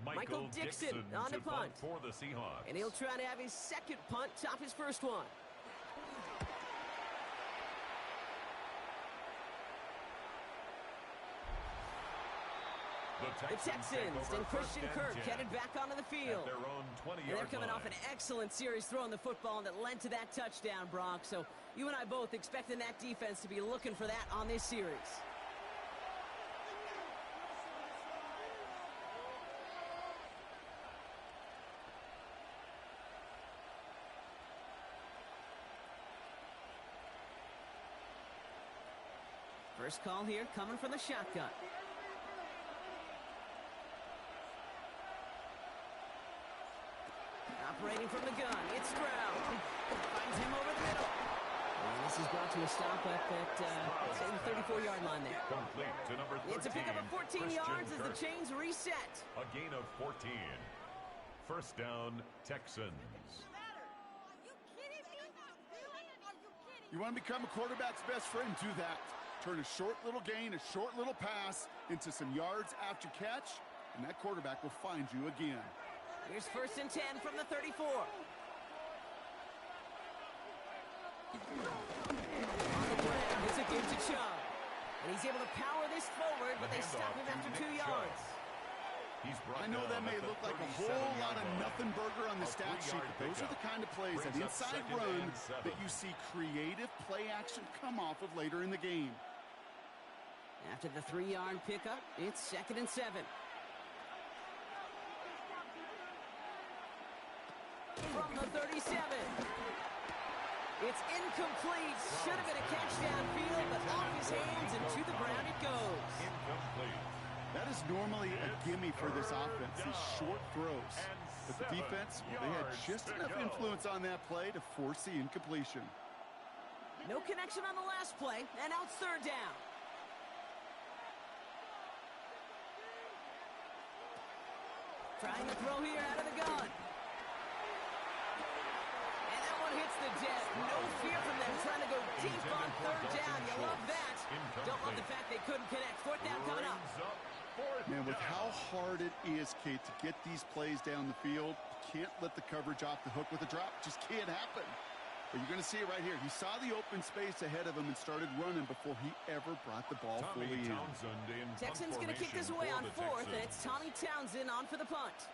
Michael Dixon on the to punt. for the Seahawks. And he'll try to have his 2nd punt top his 1st one. The Texans and Christian Kirk headed back onto the field. At their own 20-yard And they're coming line. off an excellent series throwing the football that led to that touchdown, Brock. So you and I both expecting that defense to be looking for that on this series. First call here coming from the shotgun. Operating from the gun, it's Stroud. Finds him over the middle. And this is brought to a stop at say the 34-yard line there. Complete to number 13. It's a pickup of 14 Christian yards as the Kirk. chains reset. A gain of 14. First down, Texans. You want to become a quarterback's best friend? Do that. Turn a short little gain, a short little pass into some yards after catch, and that quarterback will find you again. Here's 1st and 10 from the 34. On the ground, it's a give to Chubb. And he's able to power this forward, but they stop him after 2 yards. I know that may look like a whole lot of nothing burger on the stat sheet, but those are the kind of plays, that inside run, that you see creative play action come off of later in the game. After the 3-yard pickup, it's 2nd and 7. From the 37. It's incomplete. Should have been a catch downfield, but off his hands and to the ground it goes. Incomplete. That is normally a gimme for this offense, these short throws. But the defense, well, they had just enough influence on that play to force the incompletion. No connection on the last play, and now it's 3rd down. Trying to throw here out of the gun. And that one hits the deck. No fear from them trying to go deep on 3rd down. You love that. Don't love the fact they couldn't connect. 4th down coming up. Man, with how hard it is, Kate, to get these plays down the field, you can't let the coverage off the hook with a drop. It just can't happen. But you're going to see it right here. He saw the open space ahead of him and started running before he ever brought the ball fully in. Texans going to kick this away on 4th, and it's Tommy Townsend on for the punt.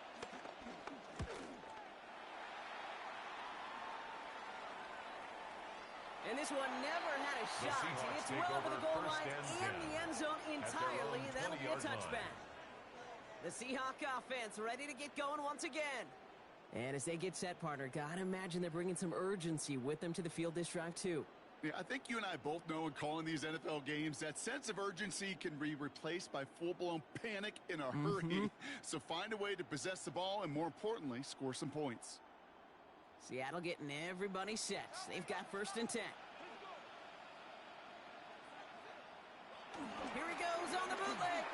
And this one never had a shot. It's well over the goal line and the end zone entirely. That'll be a touchback. The Seahawks offense ready to get going once again. And as they get set, partner, gotta imagine they're bringing some urgency with them to the field this drive, too. Yeah, I think you and I both know in calling these NFL games, that sense of urgency can be replaced by full-blown panic in a hurry. So find a way to possess the ball and, more importantly, score some points. Seattle getting everybody set. They've got 1st and 10. Here he goes on the bootleg.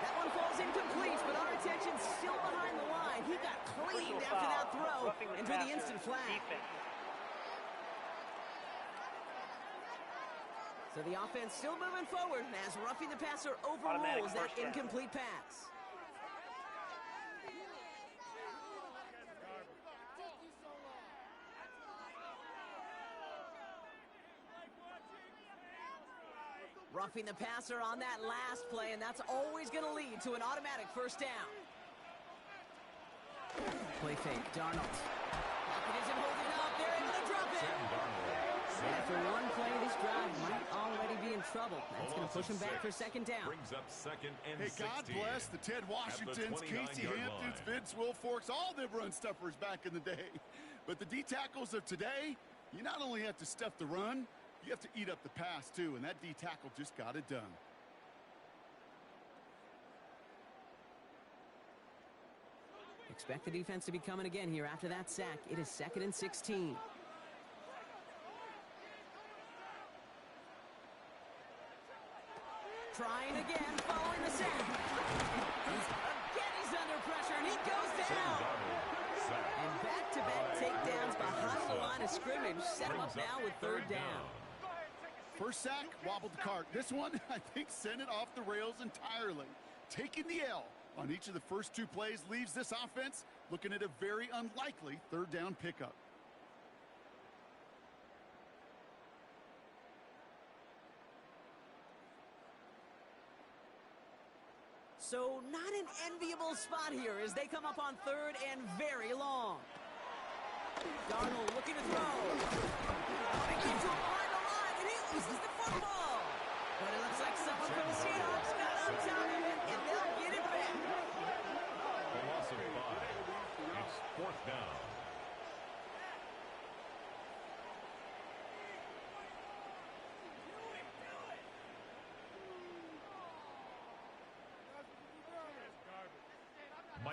That one falls incomplete, but our attention's still behind the line. He got cleaned after that throw and drew the instant flag. So the offense still moving forward as roughing the passer overrules that incomplete pass. Roughing the passer on that last play, and that's always going to lead to an automatic first down. Play fake, Darnold. Pocket isn't holding up. They're able to drop it. After one play, this drive might already be in trouble. That's going to push him back for second down. Brings up second and Hey, 16. God bless the Ted Washingtons, Casey Hamptons, Vince Wilforks, all them run stuffers back in the day. But the D-tackles of today, you not only have to stuff the run, you have to eat up the pass, too, and that D-tackle just got it done. Expect the defense to be coming again here after that sack. It is second and 16. Trying again, following the sack. He's under pressure, and he goes down. And back-to-back takedowns behind the line of scrimmage set him up now with third down. First sack, wobbled the cart. This one, I think, sent it off the rails entirely. Taking the L on each of the first two plays leaves this offense looking at a very unlikely third down pickup. So not an enviable spot here as they come up on third and very long. Darnold looking to throw. They get to him behind the line, and he loses the football. But it looks like someone from the Seahawks got on top of it, and they'll get it back. The loss of 5. It's fourth down.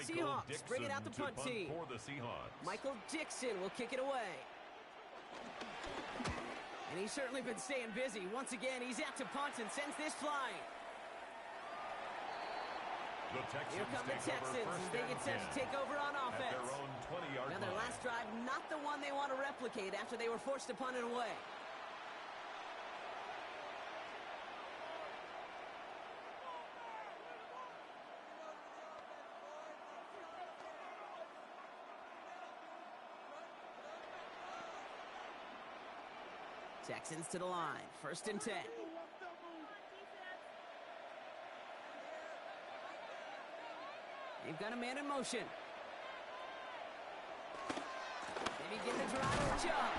Seahawks bring it out the punt team. For the Seahawks. Michael Dixon will kick it away. And he's certainly been staying busy. Once again, he's out to punt and sends this flying. The Texans Here come the Texans as they get set to take over on offense. At their own 20-yard Now, their last drive, not the one they want to replicate after they were forced to punt it away. Texans to the line. First and 10. They've got a man in motion. They begin to drive and jump.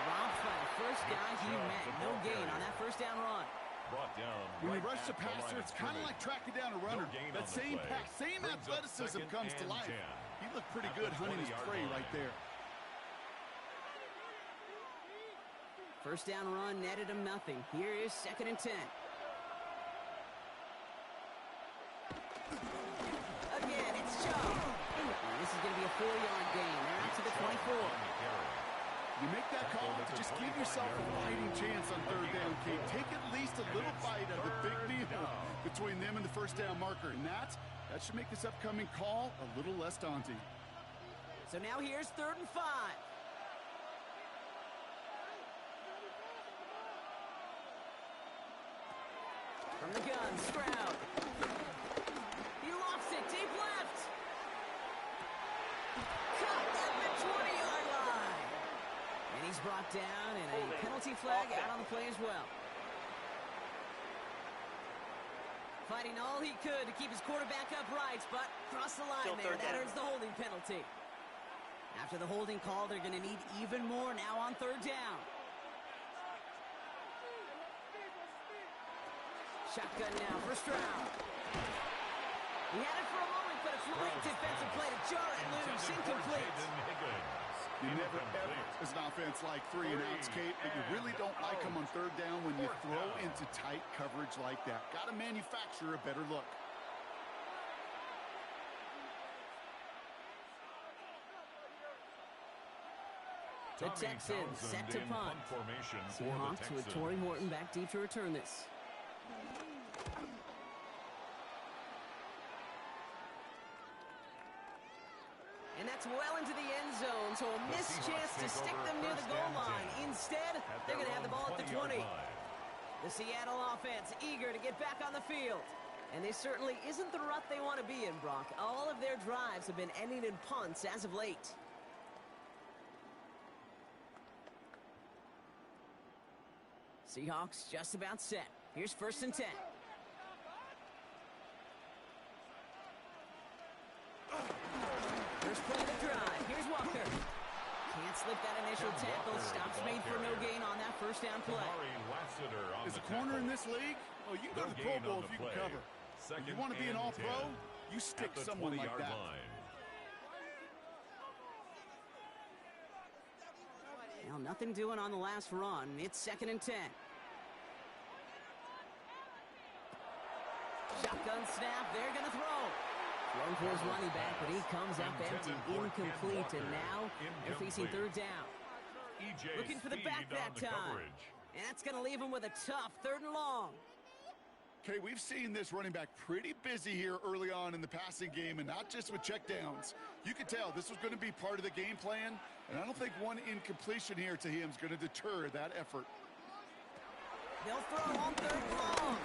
Robbed by the first guy he met. No gain on that first down run. Brought down When you rush the passer, it's kind of like tracking down a runner. That same pass, same athleticism comes to life. He looked pretty good hunting his prey right there. First down run netted him nothing. Here is second and 10. Again, it's Joe. And this is going to be a 4-yard gain. They're out to the 24. You make that call to just give yourself a fighting chance on third down, Kate. Take at least a little bite out of the big deal between them and the first down marker. And that should make this upcoming call a little less daunting. So now here's third and 5. From the gun, Stroud. He lofts it deep left. Caught at the 20-yard line. And he's brought down, and a penalty flag out on the play as well. Fighting all he could to keep his quarterback upright, but crossed the line there. That earns the holding penalty. After the holding call, they're going to need even more now on third down. Shotgun now for Stroud. He had it for a moment, but it's late defensive play to jar it loose. Incomplete. You never ever, as an offense, like 3 and outs, Kate, but you really don't like them on third down when you throw into tight coverage like that. Got to manufacture a better look. The Texans set to punt. Seahawks with Torrey Horton back deep to return this. And that's well into the end zone, so a missed chance to stick them near the goal line. Instead, they're going to have the ball at the 20. The Seattle offense eager to get back on the field. And this certainly isn't the rut they want to be in, Brock. All of their drives have been ending in punts as of late. Seahawks just about set. Here's 1st and 10. First play of the drive. Here's Walker. Can't slip that initial tackle. Stops made for no gain on that first down play. Is a corner in this league? Oh, you can go to the Pro Bowl if you can cover. If you want to be an all-pro, you stick someone like that. Well, nothing doing on the last run. It's 2nd and 10. Shotgun snap. They're going to throw. Thrown for his running back, but he comes up empty, incomplete, and now they're facing 3rd down. Looking for the back that time. And that's going to leave him with a tough 3rd and long. Okay, we've seen this running back pretty busy here early on in the passing game, and not just with checkdowns. You could tell this was going to be part of the game plan, and I don't think one incompletion here to him is going to deter that effort. They'll throw on 3rd and long.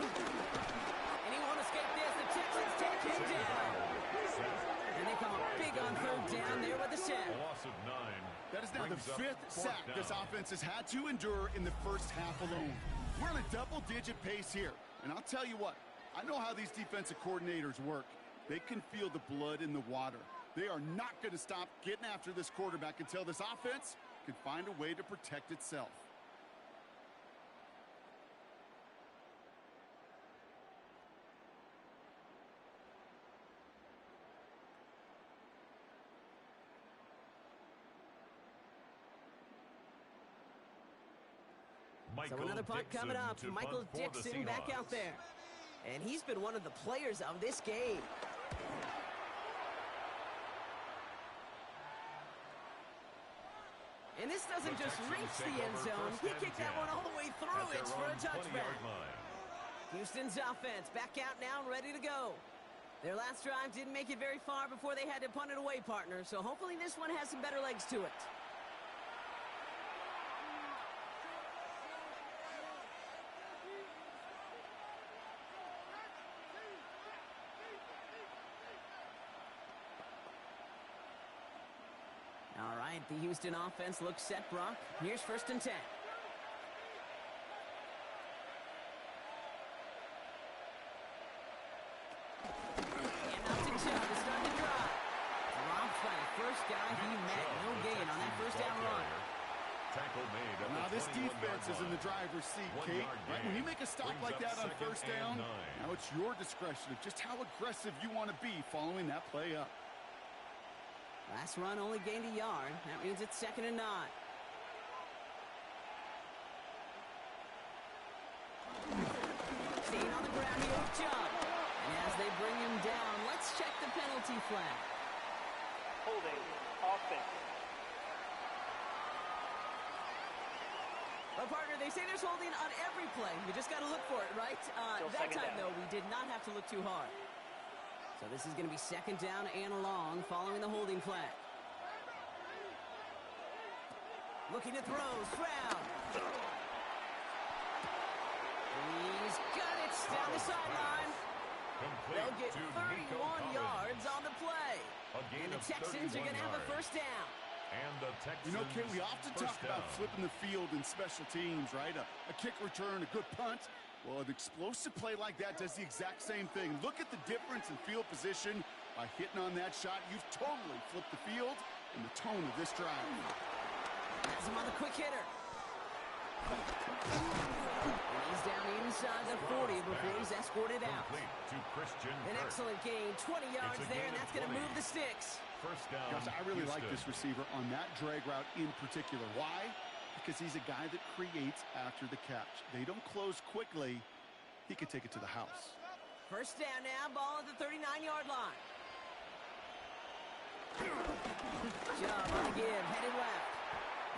And he won't escape this. The Texans take him down. And they come up big on 3rd down there with the sack. A loss of 9. That is now the 5th sack this offense has had to endure in the first half alone. We're on a double-digit pace here. And I'll tell you what, I know how these defensive coordinators work. They can feel the blood in the water. They are not going to stop getting after this quarterback until this offense can find a way to protect itself. So another punt coming up. Michael Dixon back out there. And he's been one of the players of this game. And this doesn't just reach the end zone. He kicked that one all the way through. It's for a touchback. Houston's offense back out now and ready to go. Their last drive didn't make it very far before they had to punt it away, partner. So hopefully this one has some better legs to it. All right, the Houston offense looks set, Brock. Here's 1st and 10. And out to Chubb to start the drive. Dropped by the first guy he met. No gain on that first down run. Now this defense is in the driver's seat, Kate. Right? When you make a stop like that on 1st down, now it's your discretion of just how aggressive you want to be following that play up. Last run only gained a yard. That means it's 2nd and 9. Staying on the ground here with Chubb. And as they bring him down, let's check the penalty flag. Holding offense. Well, partner, they say there's holding on every play. You just got to look for it, right? That time, though, we did not have to look too hard. So this is going to be 2nd down and long following the holding flag. Looking to throw. Stroud. He's got it down the sideline. They'll get 31 yards on the play. And the Texans are going to have a 1st down. And the Texans, you know, Kay, we often talk about flipping the field in special teams, right? A kick return, a good punt. Well, an explosive play like that does the exact same thing. Look at the difference in field position. By hitting on that shot, you've totally flipped the field and the tone of this drive. Has him on the quick hitter. And he's down inside the 40 before he's escorted out. An excellent gain, 20 yards there, and that's going to move the sticks. First down. Gosh, I really like this receiver on that drag route in particular. Why? Because he's a guy that creates after the catch. They don't close quickly. He could take it to the house. 1st down now, ball at the 39-yard line. Chubb on the give, headed left.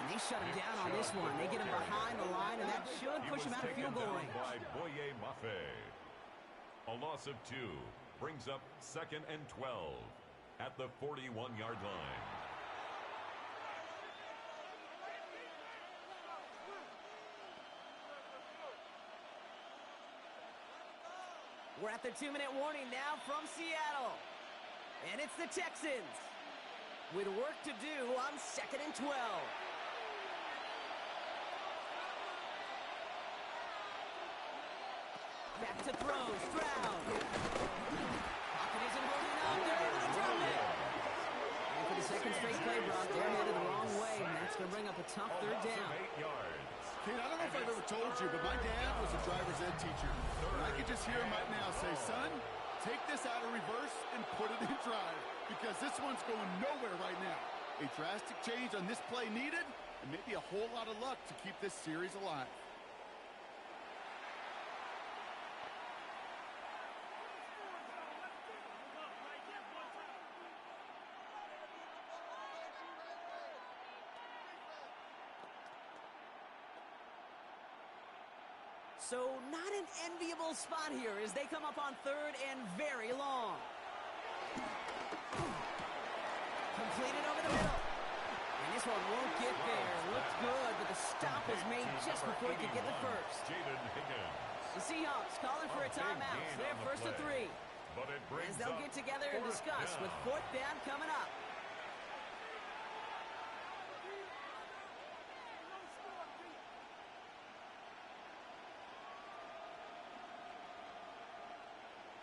And they shut him down on this one. They get him behind the line, and that should push him out of field goal range. A loss of 2 brings up 2nd and 12 at the 41-yard line. We're at the 2-minute warning now from Seattle. And it's the Texans with work to do on 2nd and 12. Back to throw. Stroud. Pocket isn't holding up. They're able to drop it. And for the second straight play, Brock, they're headed the wrong way, and that's going to bring up a tough third down. 8 yards. Kid, I don't know if I've ever told you, but my dad was a driver's ed teacher. And I could just hear him right now say, son, take this out of reverse and put it in drive, because this one's going nowhere right now. A drastic change on this play needed, and maybe a whole lot of luck to keep this series alive. So not an enviable spot here as they come up on third and very long. Completed over the middle. And this one won't get there. Looked good, but the stop was made just before he could get the first. The Seahawks calling for a timeout. They're first to 3. As they'll get together and discuss with fourth down coming up.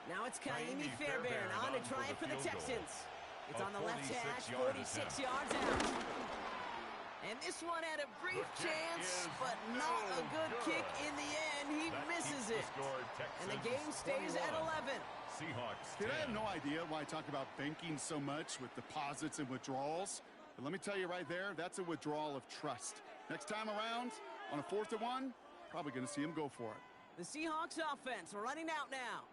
Now it's Kaimi Fairbairn on to try it for the Texans. It's on the left hash, 46 yards out. And this one had a brief chance, but not a good kick in the end. He misses it. And the game stays at 11. Kid, I have no idea why I talk about banking so much with deposits and withdrawals. But let me tell you right there, that's a withdrawal of trust. Next time around, on a 4th and 1, probably going to see him go for it. The Seahawks offense running out now.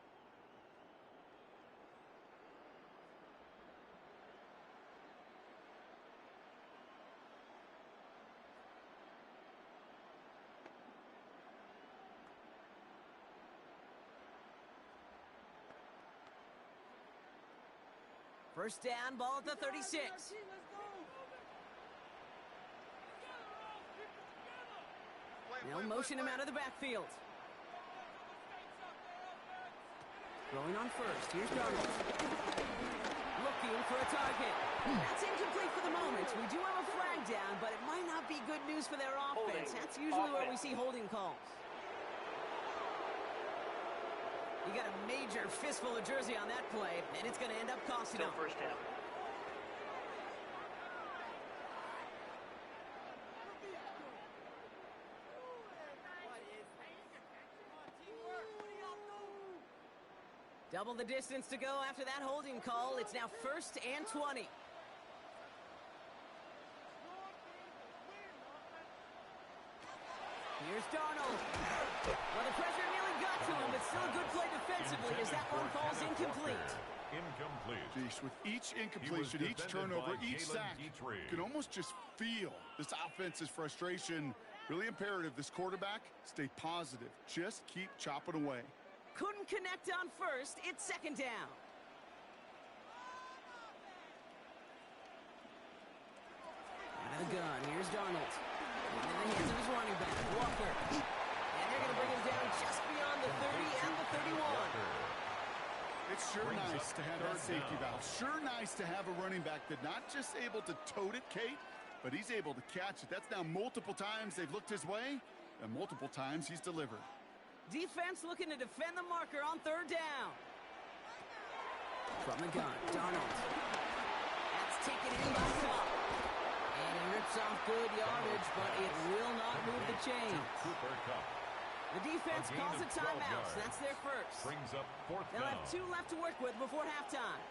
First down, ball at the 36. They'll motion him out of the backfield. Throwing on first. Here's Darnold. Looking for a target. That's incomplete for the moment. We do have a flag down, but it might not be good news for their offense. That's usually where we see holding calls. You got a major fistful of jersey on that play, and it's going to end up costing him. First down. Double the distance to go after that holding call. It's now 1st and 20. Here's Darnold. Well, the pressure nearly got to him, but still a good play defensively as that one falls incomplete. Jeez, with each incompletion, each turnover, each sack, you can almost just feel this offense's frustration. Really imperative this quarterback stay positive. Just keep chopping away. Couldn't connect on first. It's 2nd down. Out of the gun. Here's Darnold. In the hands of his running back, Walker. And they're going to bring him down just beyond the 30 and the 31. It's sure nice to have that safety valve. Sure nice to have a running back that's not just able to tote it, Kate, but he's able to catch it. That's now multiple times they've looked his way, and multiple times he's delivered. Defense looking to defend the marker on 3rd down. From the gun, Darnold. That's taken in by Cup. And he rips off good yardage, but it will not move the chains. The defense calls a timeout, so that's their first. Brings up 4th They'll down. have 2 left to work with before halftime.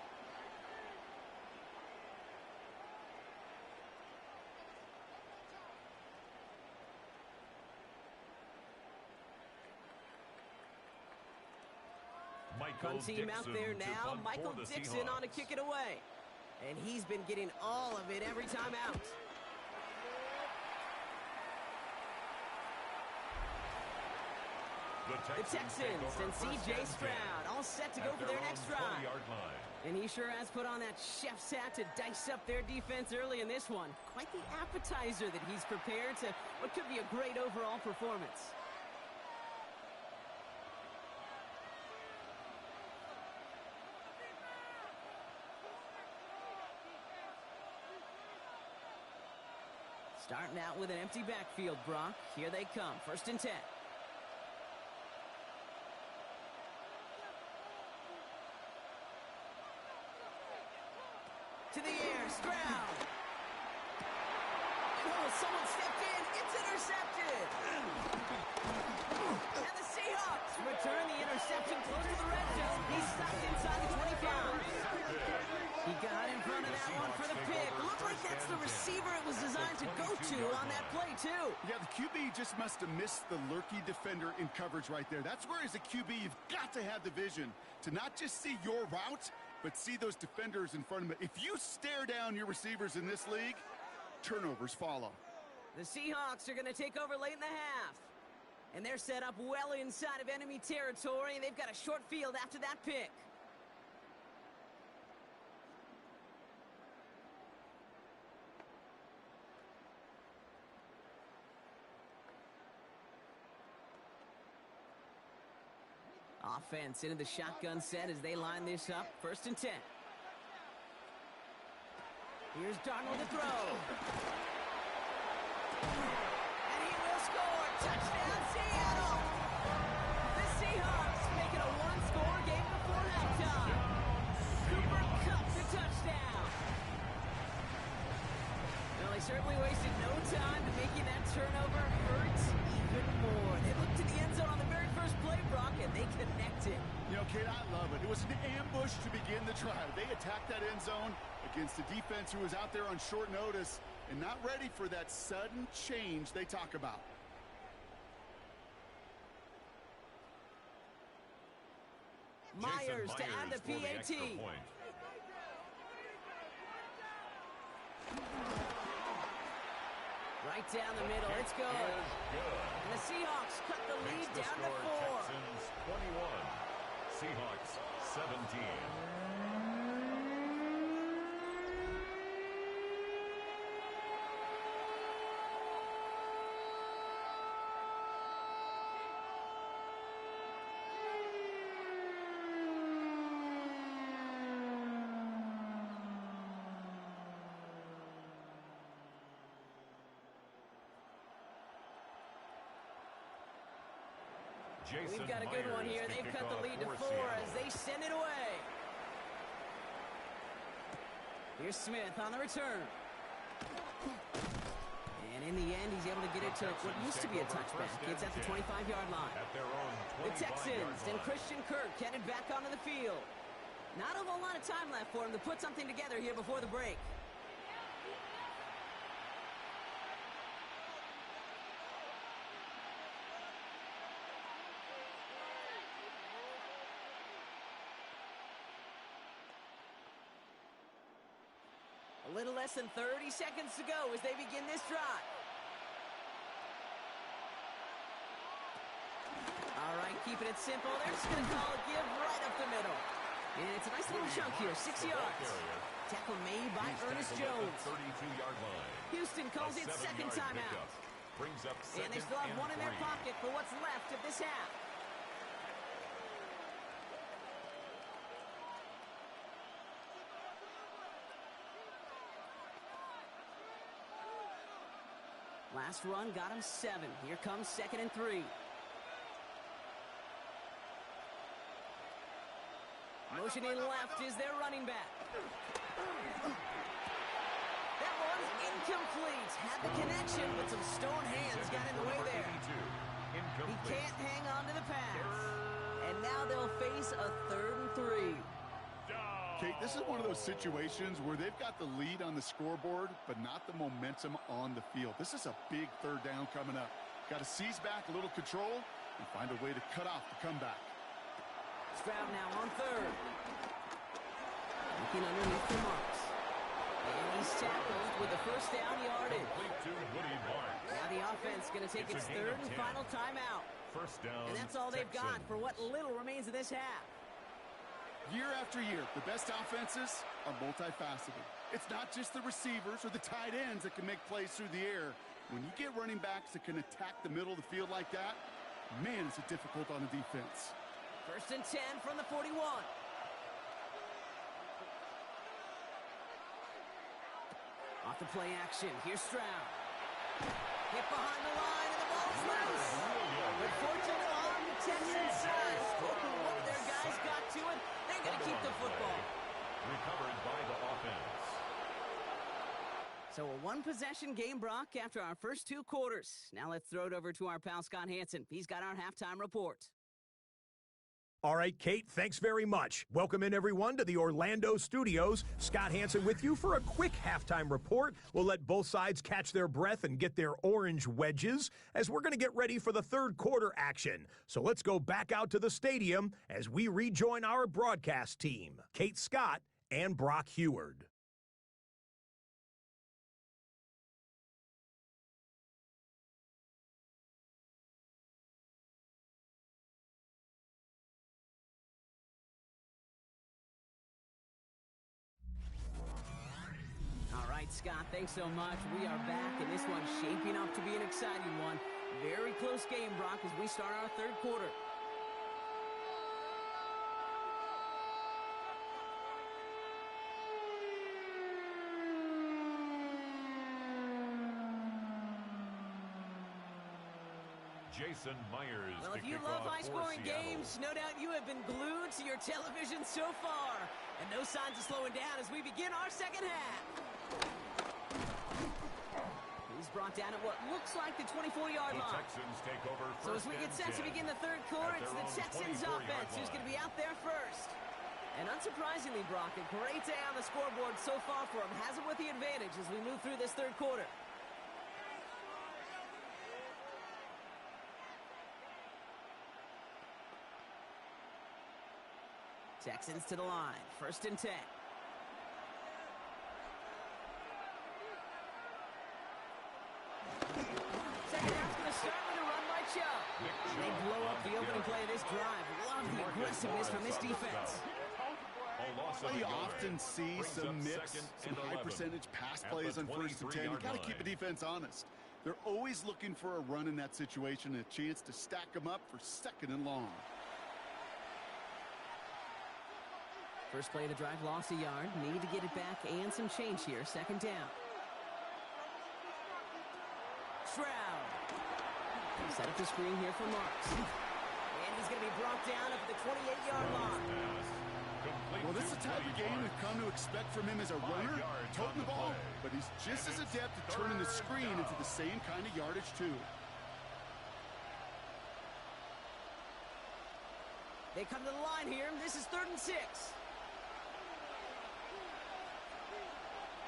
Fun team out there now. Michael Dixon on to kick it away. And he's been getting all of it every time out. The Texans and C.J. Stroud all set to go for their next drive. And he sure has put on that chef's hat to dice up their defense early in this one. Quite the appetizer that he's prepared to what could be a great overall performance. Starting out with an empty backfield, Brock. Here they come. 1st and 10. too. Yeah, the QB just must have missed the lurky defender in coverage right there. That's where, as a QB, you've got to have the vision to not just see your route, but see those defenders in front of it. If you stare down your receivers in this league, turnovers follow. The Seahawks are going to take over late in the half. And they're set up well inside of enemy territory, and they've got a short field after that pick. Offense into the shotgun set as they line this up. 1st and 10. Here's Darnold to throw. And he will score. Touchdown, Seattle. The Seahawks make it a one-score game before halftime. Cooper Kupp the touchdown. Well, they certainly wasted no time to making that turnover hurt even more. They looked to the end zone on the very first play, Brock, and they connected. You know, Kate, I love it. It was an ambush to begin the drive. They attacked that end zone against a defense who was out there on short notice and not ready for that sudden change they talk about. Myers to add the PAT. Right down the middle. It's good. And the Seahawks cut the lead down to 4. Texans 21. Seahawks 17. We've got a good one here. They've cut the lead to 4 as they send it away. Here's Smith on the return. And in the end, he's able to get it to what used to be a touchback. It's at the 25-yard line. The Texans and Christian Kirk headed back onto the field. Not a whole lot of time left for him to put something together here before the break. A little less than 30 seconds to go as they begin this drive. All right, keeping it simple. They're just going to call it give right up the middle. And it's a nice little chunk here, 6 yards. Tackle made by Ernest Jones. Houston calls it second timeout. And they still have one in their pocket for what's left of this half. Last run got him 7. Here comes 2nd and 3. Motioning left is their running back. That one's incomplete. Had the connection, but some stone hands got in the way there. He can't hang on to the pass. And now they'll face a 3rd and 3. Kate, this is one of those situations where they've got the lead on the scoreboard, but not the momentum on the field. This is a big 3rd down coming up. Got to seize back a little control and find a way to cut off the comeback. Stroud now on 3rd. Looking underneath the marks. And he's tackled with the 1st down yardage. Now the offense going to take its 3rd and final timeout. First down, and that's all they've got for what little remains of this half. Year after year, the best offenses are multifaceted. It's not just the receivers or the tight ends that can make plays through the air. When you get running backs that can attack the middle of the field like that, man, is it difficult on the defense. 1st and 10 from the 41. Off the play action. Here's Stroud. Hit behind the line, and the ball's loose. But fortunately on the Texans side, what their guys got to it, they're going to keep the football. Recovered by the offense. So a one-possession game, Brock, after our first 2 quarters. Now let's throw it over to our pal Scott Hansen. He's got our halftime report. All right, Kate, thanks very much. Welcome in, everyone, to the Orlando studios. Scott Hansen with you for a quick halftime report. We'll let both sides catch their breath and get their orange wedges as we're going to get ready for the third quarter action. So let's go back out to the stadium as we rejoin our broadcast team, Kate Scott and Brock Heward. All right, Scott, thanks so much. We are back, and this one's shaping up to be an exciting one. Very close game, Brock, as we start our third quarter. Jason Myers. Well, if you love high-scoring games, no doubt you have been glued to your television so far. And no signs of slowing down as we begin our second half. He's brought down at what looks like the 24-yard line. The Texans take over first. So as we get set to begin the third quarter, it's the Texans offense who's going to be out there first. And unsurprisingly, Brock, a great day on the scoreboard so far for him. Has it with the advantage as we move through this third quarter. Texans to the line. 1st and 10. Second half's going to start with a run by Chubb. They blow up the opening play of this drive. Love the aggressiveness from this defense. Well, you often see some mix, some high-percentage pass plays on 1st and 10. You got to keep the defense honest. They're always looking for a run in that situation, and a chance to stack them up for 2nd and long. First play of the drive, lost a yard. Need to get it back and some change here. 2nd down. Stroud. Set up the screen here for Marks. And he's going to be brought down at the 28-yard line. Well, this is the type of game we've come to expect from him as a runner, toting the ball, but he's just as adept at turning the screen into the same kind of yardage, too. They come to the line here. This is 3rd and 6.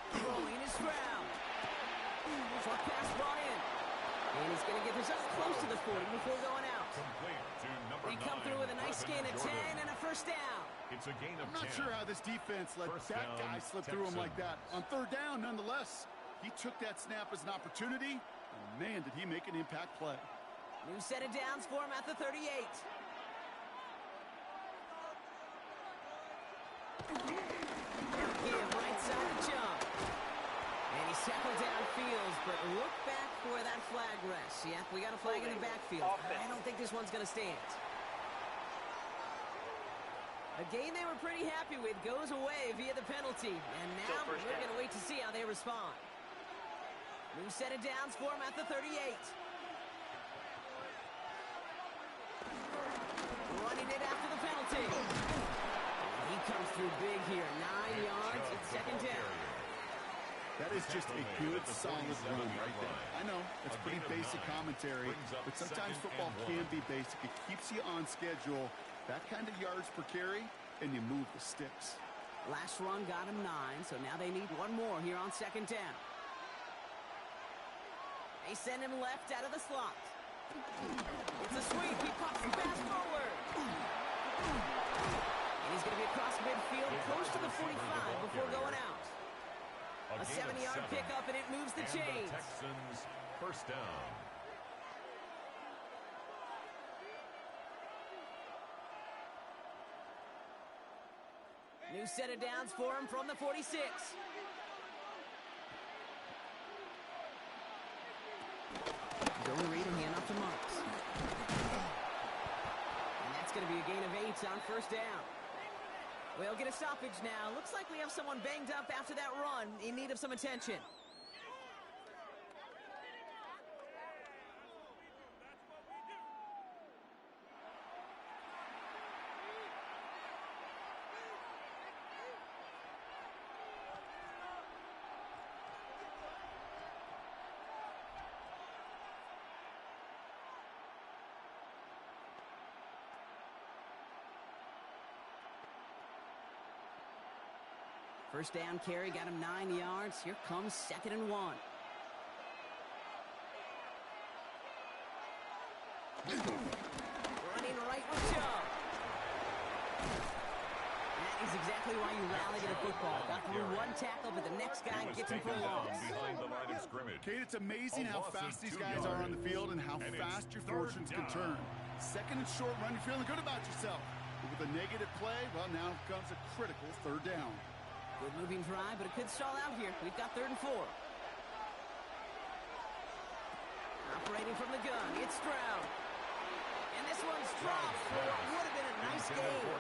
Throwing is Stroud. Short pass, Bryant. And he's going to get this up close to the 40 before going out. They come through with a nice gain of 10 and a 1st down. It's a gain of 10. I'm not sure how this defense let that guy slip through him like that. On 3rd down, nonetheless, he took that snap as an opportunity, and man, did he make an impact play. New set of downs for him at the 38. Give right side to Chubb. And he's tackled downfield, but look back for that flag rest. Yeah, we got a flag in the backfield. I don't think this one's going to stand. A game they were pretty happy with goes away via the penalty. And now we're going to wait to see how they respond. New set of downs for him at the 38. Running it after the penalty. He comes through big here. 9 yards. It's 2nd down. That is just a good, solid run right there. I know, it's pretty basic commentary, but sometimes football can be basic. It keeps you on schedule. That kind of yards per carry, and you move the sticks. Last run got him 9, so now they need one more here on 2nd down. They send him left out of the slot. It's a sweep. He pops the pass forward. And he's going to be across midfield, close to the 45 before going out. A 7-yard pickup, and it moves the chains. Texans 1st down. New set of downs for him from the 46. Don't read and hand off to Marks. And that's going to be a gain of 8 on 1st down. We'll get a stoppage now. Looks like we have someone banged up after that run in need of some attention. First down carry got him 9 yards. Here comes 2nd and 1. Running right with Joe. That is exactly why you rally to the football. Got through one tackle, but the next guy gets him for a loss. Behind the line of scrimmage. Kate, it's amazing how fast these guys are on the field and how fast your fortunes can turn. 2nd and short run, you're feeling good about yourself. But with a negative play, well, now comes a critical 3rd down. Good moving drive, but it could stall out here. We've got 3rd and 4. Operating from the gun, it's Stroud. And this one's dropped for what would have been a nice game.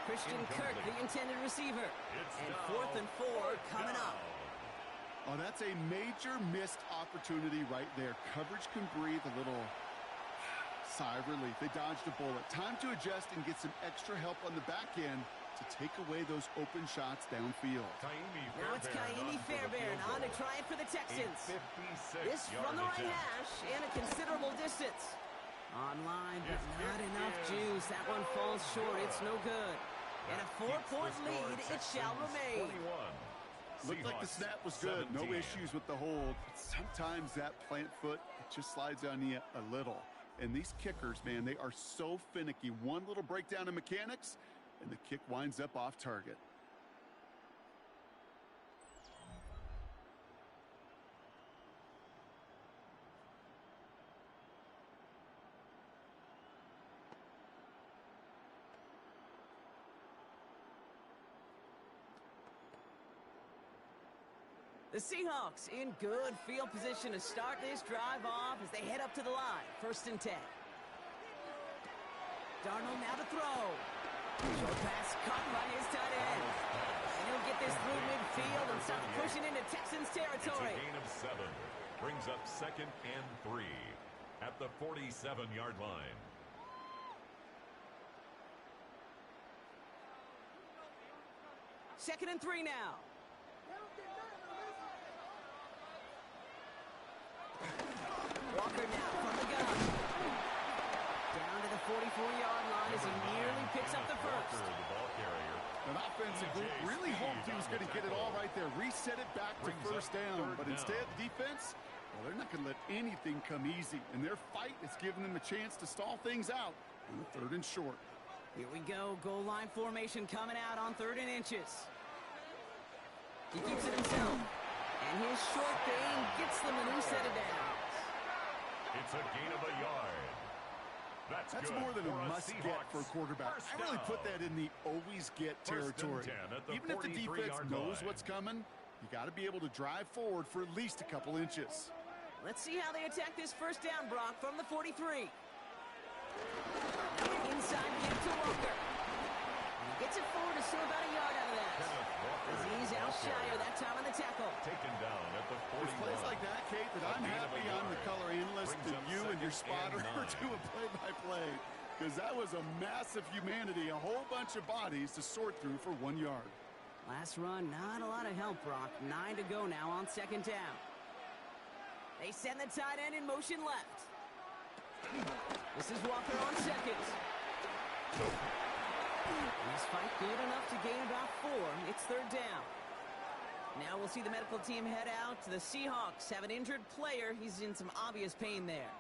Christian Kirk, the intended receiver. And 4th and 4 coming up. Oh, that's a major missed opportunity right there. Coverage can breathe a little sigh of relief. They dodged a bullet. Time to adjust and get some extra help on the back end to take away those open shots downfield. Now it's Kaimi Fairbairn on to try it for the Texans. This from the right hash and a considerable distance. Online, but not enough juice. That one falls short. It's no good. And a 4-point lead, it shall remain. Looked like the snap was good. No issues with the hold. But sometimes that plant foot, it just slides on you a little. And these kickers, man, they are so finicky. One little breakdown in mechanics, and the kick winds up off target. The Seahawks in good field position to start this drive off as they head up to the line. 1st and 10. Darnold now to throw. Short pass caught by his tight end. And he'll get this through midfield and start pushing into Texans territory. It's a gain of 7. Brings up 2nd and 3 at the 47-yard line. Second and 3 now. Walker now from the gun. Down to the 44-yard line as he nearly picks up the first. An offensive group really hoped he was going to get it all right there. Reset it back to 1st down. But instead, the defense, well, they're not going to let anything come easy. And their fight is giving them a chance to stall things out on the 3rd and short. Here we go. Goal line formation coming out on 3rd and inches. He keeps it himself. And his short game gets them a new set of downs. It's a gain of a yard. That's more than a must-get for a quarterback. I really put that in the always-get territory. Even if the defense knows what's coming, you got to be able to drive forward for at least a couple inches. Let's see how they attack this 1st down, Brock, from the 43. Inside to get to Walker. And he gets it forward to see about a yard out of that. As he's outshier that time on the tackle. Taken down at the 41. There's plays like that, Kate, that I'm happy I'm the color analyst and you and your spotter are doing play-by-play. Because that was a massive humanity, a whole bunch of bodies to sort through for 1 yard. Last run, not a lot of help, Brock. 9 to go now on 2nd down. They send the tight end in motion left. This is Walker on 2nd. This fight good enough to gain about 4. It's 3rd down. Now we'll see the medical team head out. The Seahawks have an injured player. He's in some obvious pain there.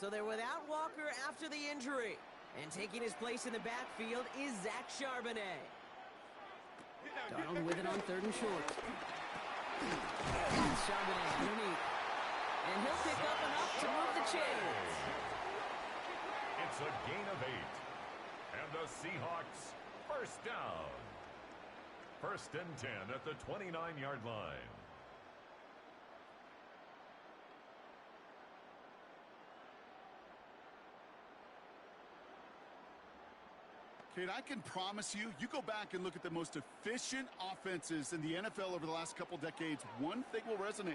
So they're without Walker after the injury. And taking his place in the backfield is Zach Charbonnet. Darnold with it on 3rd and short. Charbonnet underneath. And he'll pick up enough to move the chains. It's a gain of 8. And the Seahawks, 1st down. 1st and 10 at the 29-yard line. Kate, I can promise you, you go back and look at the most efficient offenses in the NFL over the last couple decades, one thing will resonate.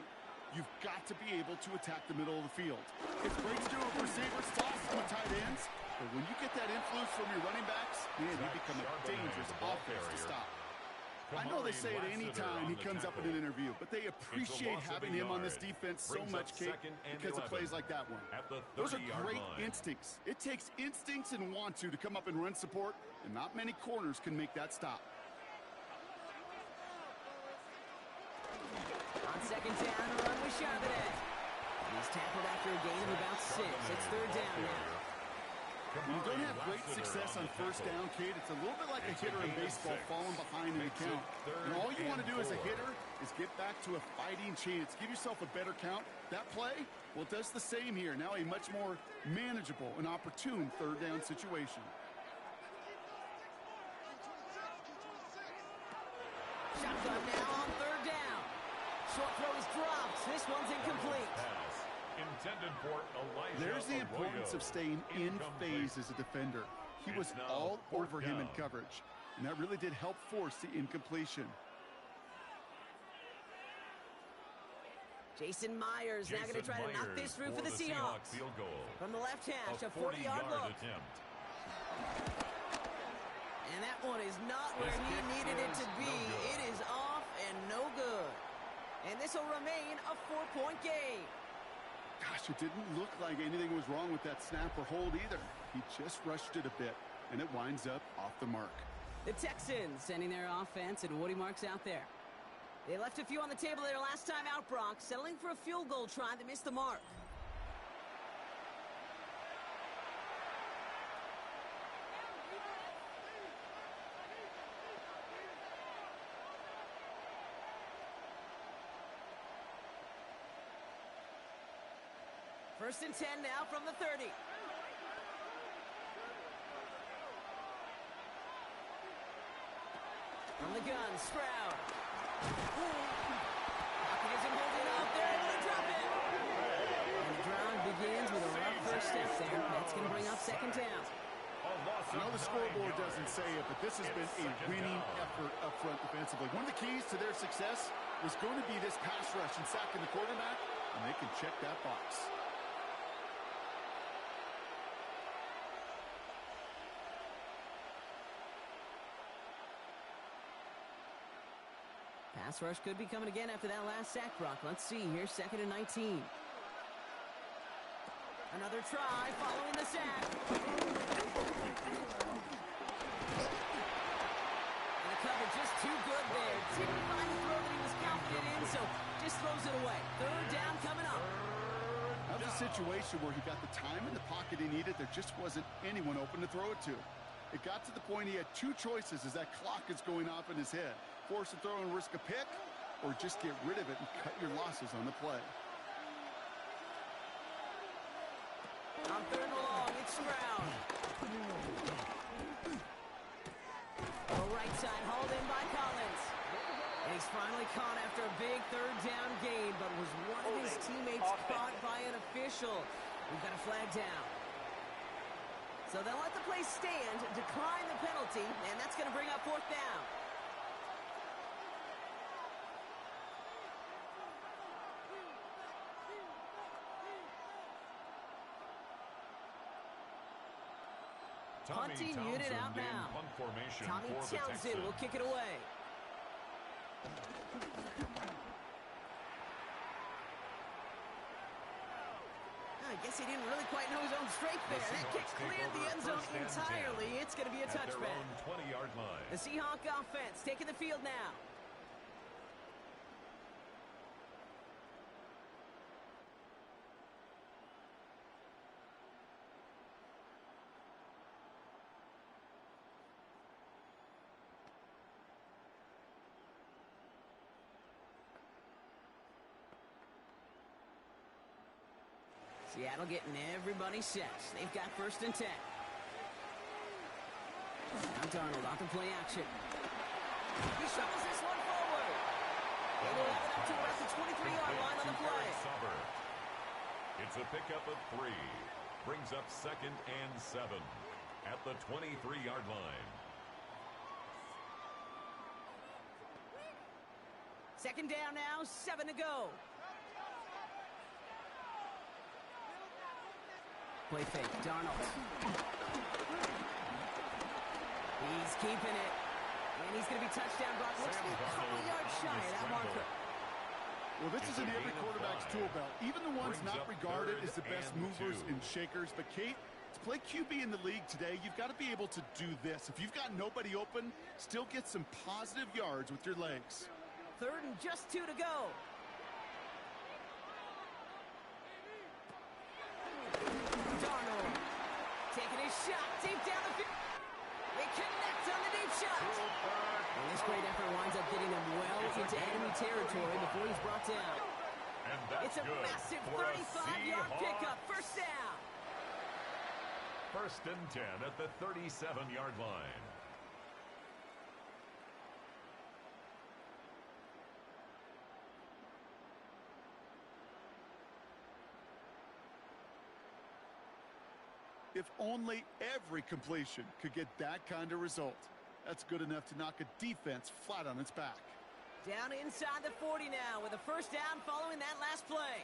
you've got to be able to attack the middle of the field. It's great to do it with receivers, toss from the tight ends, but when you get that influence from your running backs, man, you become a dangerous offense to stop. I know they say it any time he comes up in an interview, but they appreciate having him on this defense so much, Kate, because of plays like that one. Those are great instincts. It takes instincts and want to come up and run support, and not many corners can make that stop. On second down, a run with Charbonnet. He's tackled after a gain of about 6. It's third down now. When you don't have great success on first down, Kate, it's a little bit like a hitter in baseball falling behind in the count. And all you want to do as a hitter is get back to a fighting chance. Give yourself a better count. That play, well, it does the same here. Now a much more manageable and opportune third down situation. Shotgun now on third down. Short throw is dropped. This one's incomplete. Intended for Elijah There's the importance of staying in phase as a defender. He was all over him in coverage, and that really did help force the incompletion. Jason Myers now going to try to knock this through for the Seahawks. Field goal. From the left hash, a 40-yard look. Attempt. And that one is not where he needed it to be. It is off and no good. And this will remain a 4-point game. Gosh, it didn't look like anything was wrong with that snap or hold either. He just rushed it a bit, and it winds up off the mark. The Texans sending their offense, and Woody Marks out there. They left a few on the table their last time out, Brock, settling for a field goal try that missed the mark. First and 10 now from the 30. From the gun, Stroud. Pocket isn't holding up. They're able to drop it. And the drive begins with a rough first step there. That's going to bring up second down. I know the scoreboard doesn't say it, but this has been a winning effort up front defensively. One of the keys to their success was going to be this pass rush and sacking the quarterback, and they can check that box. Pass rush could be coming again after that last sack, Brock. Let's see. Here's second and 19. Another try following the sack. And the cover just too good there. Didn't find the throw that he was confident in, so just throws it away. Third down coming up. That was a situation where he got the time in the pocket he needed. There just wasn't anyone open to throw it to. It got to the point he had two choices as that clock is going off in his head. Force a throw and risk a pick, or just get rid of it and cut your losses on the play. On third and long, it's Stroud. The right side hauled in by Collins. And he's finally caught after a big third down gain, but was one of his teammates caught by an official. We've got a flag down. So they'll let the play stand, decline the penalty, and that's going to bring up fourth down. Punting unit out now. Tommy Townsend will kick it away. I guess he didn't really quite know his own strength there. That kick cleared the end zone entirely. It's going to be a touchback. 20-yard line. The Seahawk offense taking the field now. Seattle getting everybody set. They've got first and 10. Now Darnold off the play action. He shovels this one forward. They will have it up to about the 23-yard line on the play. It's a pickup of 3. Brings up second and 7 at the 23-yard line. Second down now, 7 to go. Play fake, Darnold. He's keeping it. And he's going to be touchdown blocked. Looks to be a couple yards shy of that marker. Well, this is in every quarterback's tool belt. Even the ones not regarded as the best movers and shakers. But, Kate, to play QB in the league today, you've got to be able to do this. If you've got nobody open, still get some positive yards with your legs. 3rd and just 2 to go. Darnold taking his shot deep down the field. They connect on the deep shot. And this great effort winds up getting them well into enemy territory before he's brought down. It's a massive 35-yard pickup. First down. 1st and 10 at the 37-yard line. If only every completion could get that kind of result. That's good enough to knock a defense flat on its back. Down inside the 40 now with a first down following that last play.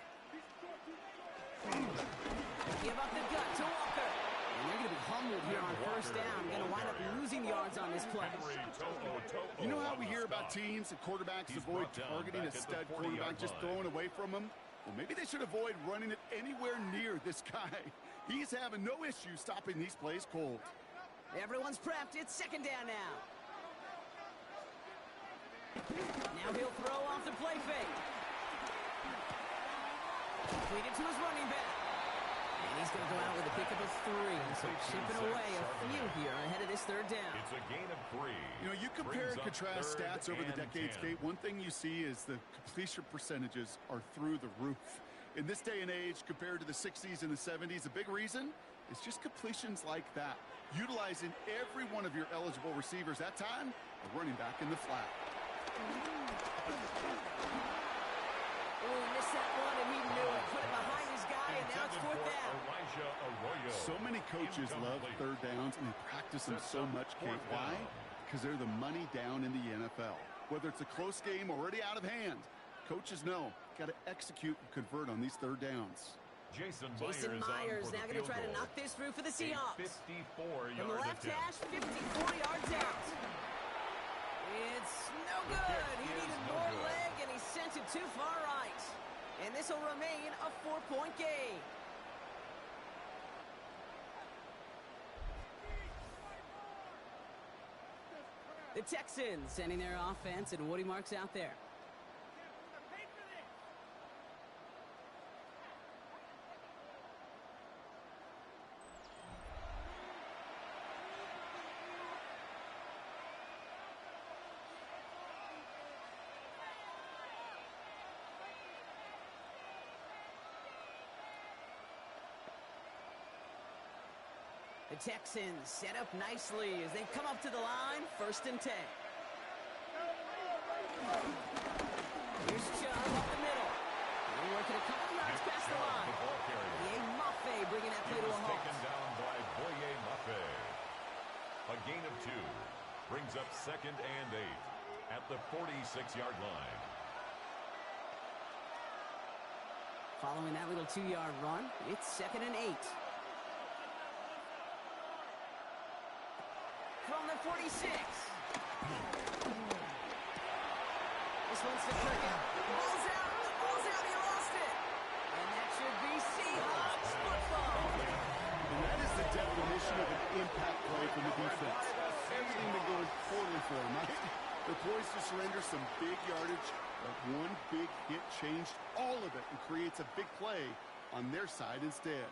Give up the gut to Walker. And they're going to be humbled here on first down. Going to wind up losing yards on this play. You know how we hear about teams and quarterbacks avoid targeting a stud quarterback, just throwing away from him? Well, maybe they should avoid running it anywhere near this guy. He's having no issue stopping these plays cold. Everyone's prepped. It's 2nd down now. Now he'll throw off the play fake. Completed to his running back. And he's going to go out with a pickup of 3. So chipping away a few here ahead of this 3rd down. It's a gain of 3. You know, you compare and contrast stats over the decades, Kate. One thing you see is the completion percentages are through the roof. In this day and age, compared to the 60s and the 70s, a big reason is just completions like that. Utilizing every one of your eligible receivers. That time, a running back in the flat. Oh, he missed that one, and he knew it. Put it behind his guy, and now it's 4th down. So many coaches love 3rd downs, and they practice them so much, Kate. Why? Because they're the money down in the NFL. Whether it's a close game already out of hand, coaches know, got to execute and convert on these 3rd downs. Jason Myers now going to try to knock this through for the Seahawks. 54-yard From the left hash, 54 yards out. It's no good. He needed more leg, and he sent it too far right. And this will remain a 4-point game. The Texans sending their offense, and Woody Marks out there. The Texans set up nicely as they come up to the line, 1st and 10. Here's Chubb up the middle. They're working a couple yards past the line. Mafe bringing that play to a halt. Taken down by Boye Mafe. A gain of 2 brings up 2nd and 8 at the 46-yard line. Following that little 2-yard run, it's 2nd and 8. From the 46. This one's to Kirk. Ball's out. He lost it. And that should be Seahawks football. And that is the definition of an impact play from the defense. Everything been going poorly for them, right? They're poised to surrender some big yardage, but one big hit changed all of it and creates a big play on their side instead.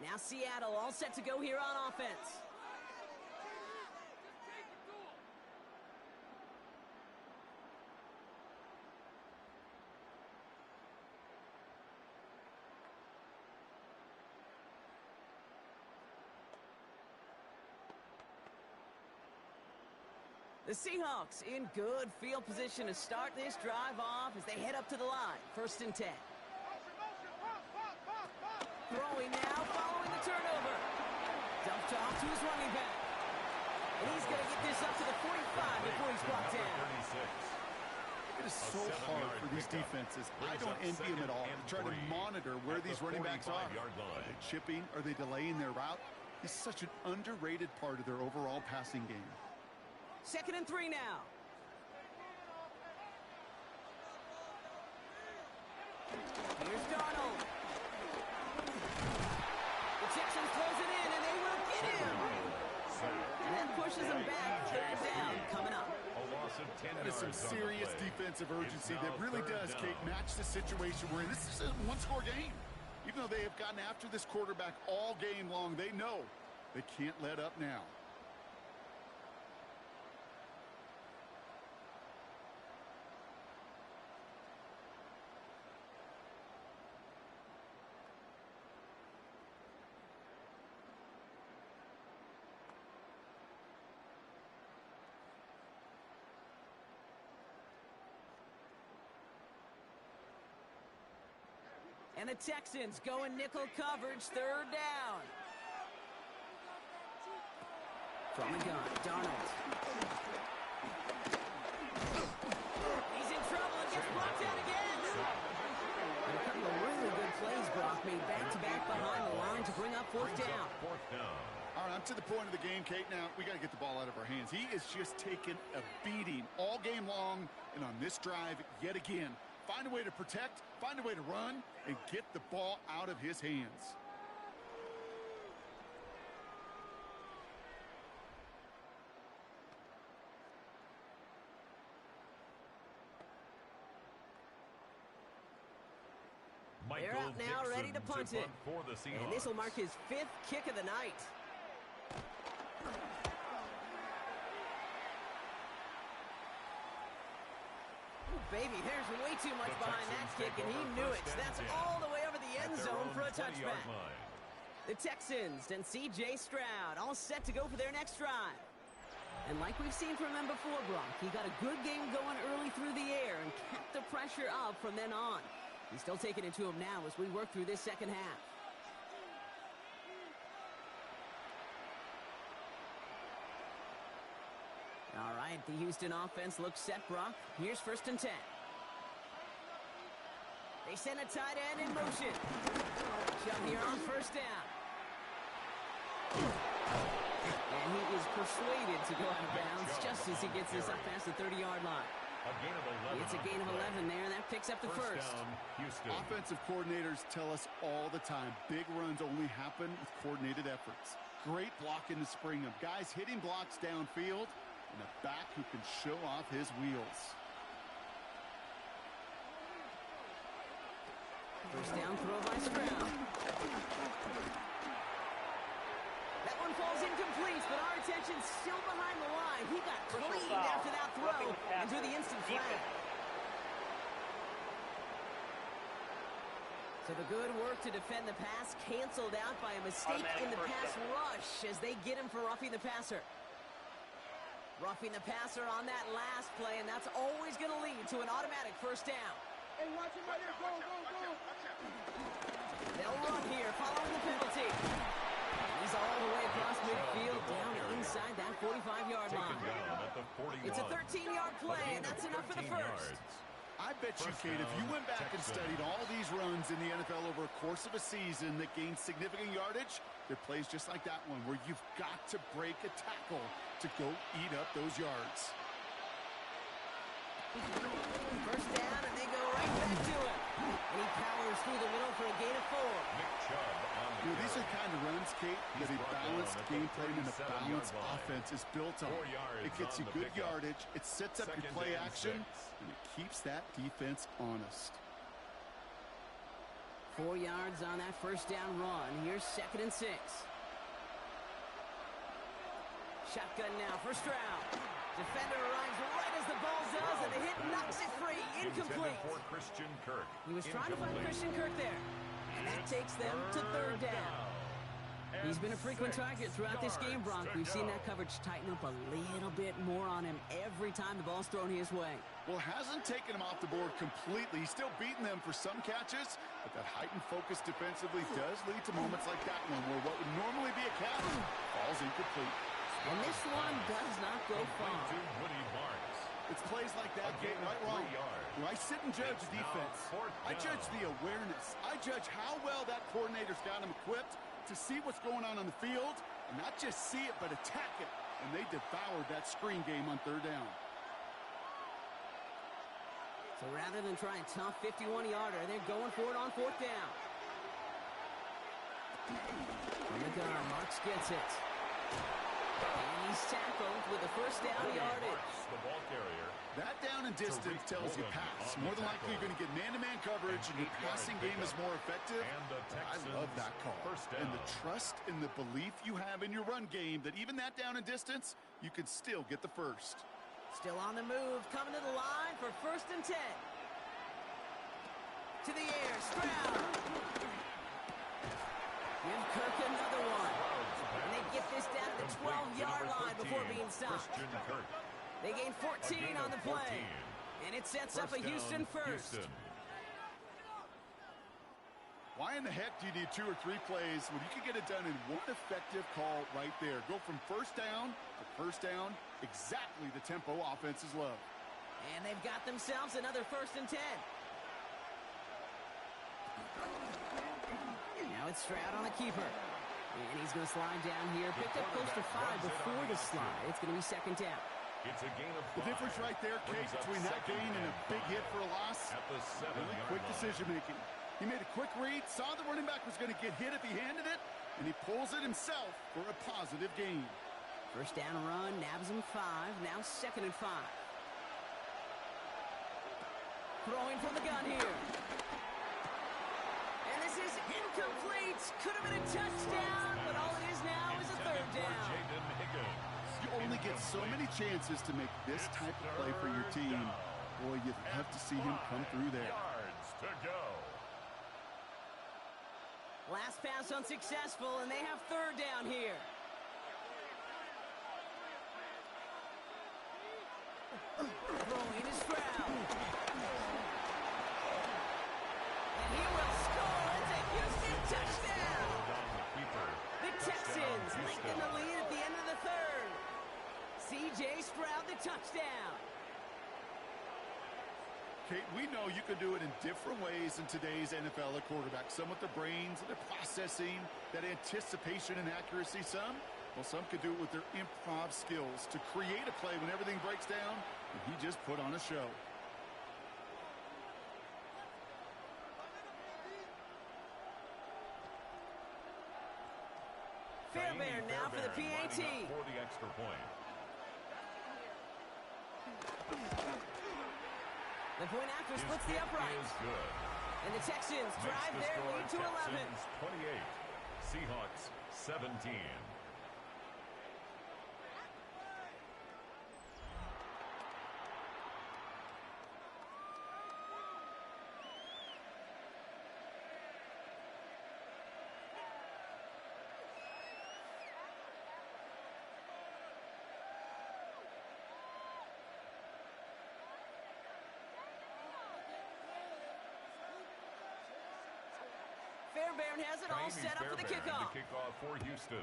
Now Seattle all set to go here on offense. The Seahawks in good field position to start this drive off as they head up to the line. 1st and 10. Throwing now, following the turnover. Dumped off to his running back. And he's going to get this up to the 45 before he's brought down. It is so hard for these defenses. I don't envy them at all. To try to monitor where these running backs are. Are they chipping? Are they delaying their route? It's such an underrated part of their overall passing game. 2nd and 3 now. Here's Darnold. The Texans close it in, and they will get him. And that pushes them back. 3rd down coming up. That is some serious defensive urgency that really does, Kate, match the situation we're in. This is a one-score game. Even though they have gotten after this quarterback all game long, they know they can't let up now. And the Texans going nickel coverage, 3rd down. From the gun, Darnold. He's in trouble and gets brought down again. And a couple of really good plays, Brock, made back-to-back behind the line to bring up 4th down. All right, I'm to the point of the game, Kate. Now, we got to get the ball out of our hands. He is just taking a beating all game long, and on this drive, yet again, find a way to protect, find a way to run, and get the ball out of his hands. They're out now, ready to punt it. And this will mark his 5th kick of the night. Baby, there's way too much behind that kick, and he knew it. That's all the way over the end zone for a touchback. The Texans and C.J. Stroud all set to go for their next drive. And like we've seen from him before, Brock, he got a good game going early through the air and kept the pressure up from then on. He's still taking it to him now as we work through this 2nd half. All right, the Houston offense looks set, Brock. Here's 1st and 10. They send a tight end in motion. Shove here on 1st down. And he is persuaded to go out of bounds just as he gets this up past the 30-yard line. It's a gain of 11 there, and that picks up the 1st. Offensive coordinators tell us all the time, big runs only happen with coordinated efforts. Great blocking to spring them. Guys hitting blocks downfield, and a back who can show off his wheels. 1st down throw by Stroud. That one falls incomplete, but our attention's still behind the line. He got cleaned after that throw and drew the instant flag. So the good work to defend the pass canceled out by a mistake in the pass rush as they get him for roughing the passer. Roughing the passer on that last play, and that's always going to lead to an automatic 1st down. Hey, watch him right here. Go, go, go. They'll run here following the penalty. He's all the way across midfield, down inside that 45-yard line. It's a 13-yard play, and that's enough for the 1st. I bet you, Kate, if you went back and studied all these runs in the NFL over a course of a season that gained significant yardage, they're plays just like that one where you've got to break a tackle to go eat up those yards. 1st down, and they go right back to him. And he powers through the middle for a gain of 4. These are kind of runs, Kate, that a balanced game plan and a balanced offense is built on. It gets you good yardage, it sets up your play action, and it keeps that defense honest. 4 yards on that 1st down run. Here's 2nd and 6. Shotgun now for Stroud. Defender arrives right as the ball does, and the hit knocks it free. Incomplete. He was trying to find Christian Kirk there. And that takes them to 3rd down. He's been a frequent target throughout this game, Brock. We've seen that coverage tighten up a little bit more on him every time the ball's thrown his way. Well, hasn't taken him off the board completely. He's still beating them for some catches, but that heightened focus defensively does lead to moments like that one where what would normally be a catch falls incomplete. And this one does not go far. It's plays like that get right wrong. Do I sit and judge defense? I judge the awareness. I judge how well that coordinator's got him equipped to see what's going on the field, and not just see it, but attack it. And they devoured that screen game on third down. So rather than try and tough 51-yarder, they're going for it on fourth down. From the gun, Marks gets it. And he's tackled with the first down yardage. The ball carrier. That down and distance tells you pass. More than likely you're going to get man-to-man coverage, and your passing game is more effective. I love that call. And the trust and the belief you have in your run game that even that down and distance, you could still get the first. Still on the move, coming to the line for 1st and 10. To the air, Stroud. Give Kirk another one. And they get this down to the 12-yard line before being stopped. They gain 14 on the play. And it sets up a Houston first. Why in the heck do you need 2 or 3 plays when you can get it done in one effective call right there? Go from first down to first down, exactly the tempo offenses love. And they've got themselves another 1st and 10. Now it's Stroud on a keeper. And he's going to slide down here. Picked up close to 5 before the slide. It's going to be 2nd down. It's a gain of 5. The difference right there, Kate, between that gain and a big hit for a loss, really quick decision-making. He made a quick read, saw the running back was going to get hit if he handed it, and he pulls it himself for a positive gain. First down run, nabs him 5, now 2nd and 5. Throwing from the gun here. And this is incomplete. Could have been a touchdown, but all it is now is a 3rd down. You only get so many chances to make this type of play for your team. Boy, you'd love to see him come through there. Yards to go. Last pass unsuccessful, and they have 3rd down here. Throwing is Stroud. And he will score. It's a Houston touchdown. The Texans lengthen the lead at the end of the 3rd. C.J. Stroud, the touchdown. Kate, we know you can do it in different ways in today's NFL at quarterback. Some with their brains, their processing, that anticipation and accuracy. Some could do it with their improv skills to create a play when everything breaks down, and he just put on a show. Fairbairn now for the PAT. For the extra point. The point after splits the uprights. And the Texans drive their lead to 11. Texans 28, Seahawks 17. Fairbairn has it all set up for the kickoff. The kickoff for Houston.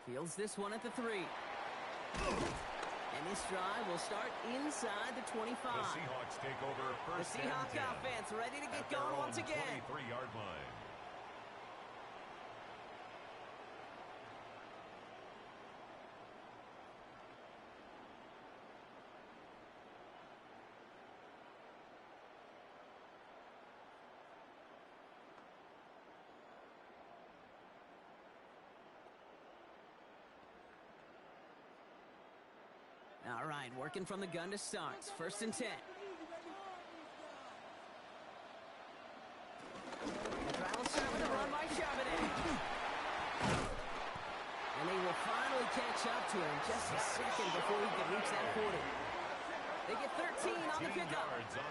Fields this one at the 3. And this drive will start inside the 25. The Seahawks take over first. The Seahawks offense ready to get going once again. 23-yard line. All right, working from the gun to start. 1st and 10. The drive will start with a run by Charbonnet. And they will finally catch up to him just a second before he can reach that 40. They get 13 on the pickup,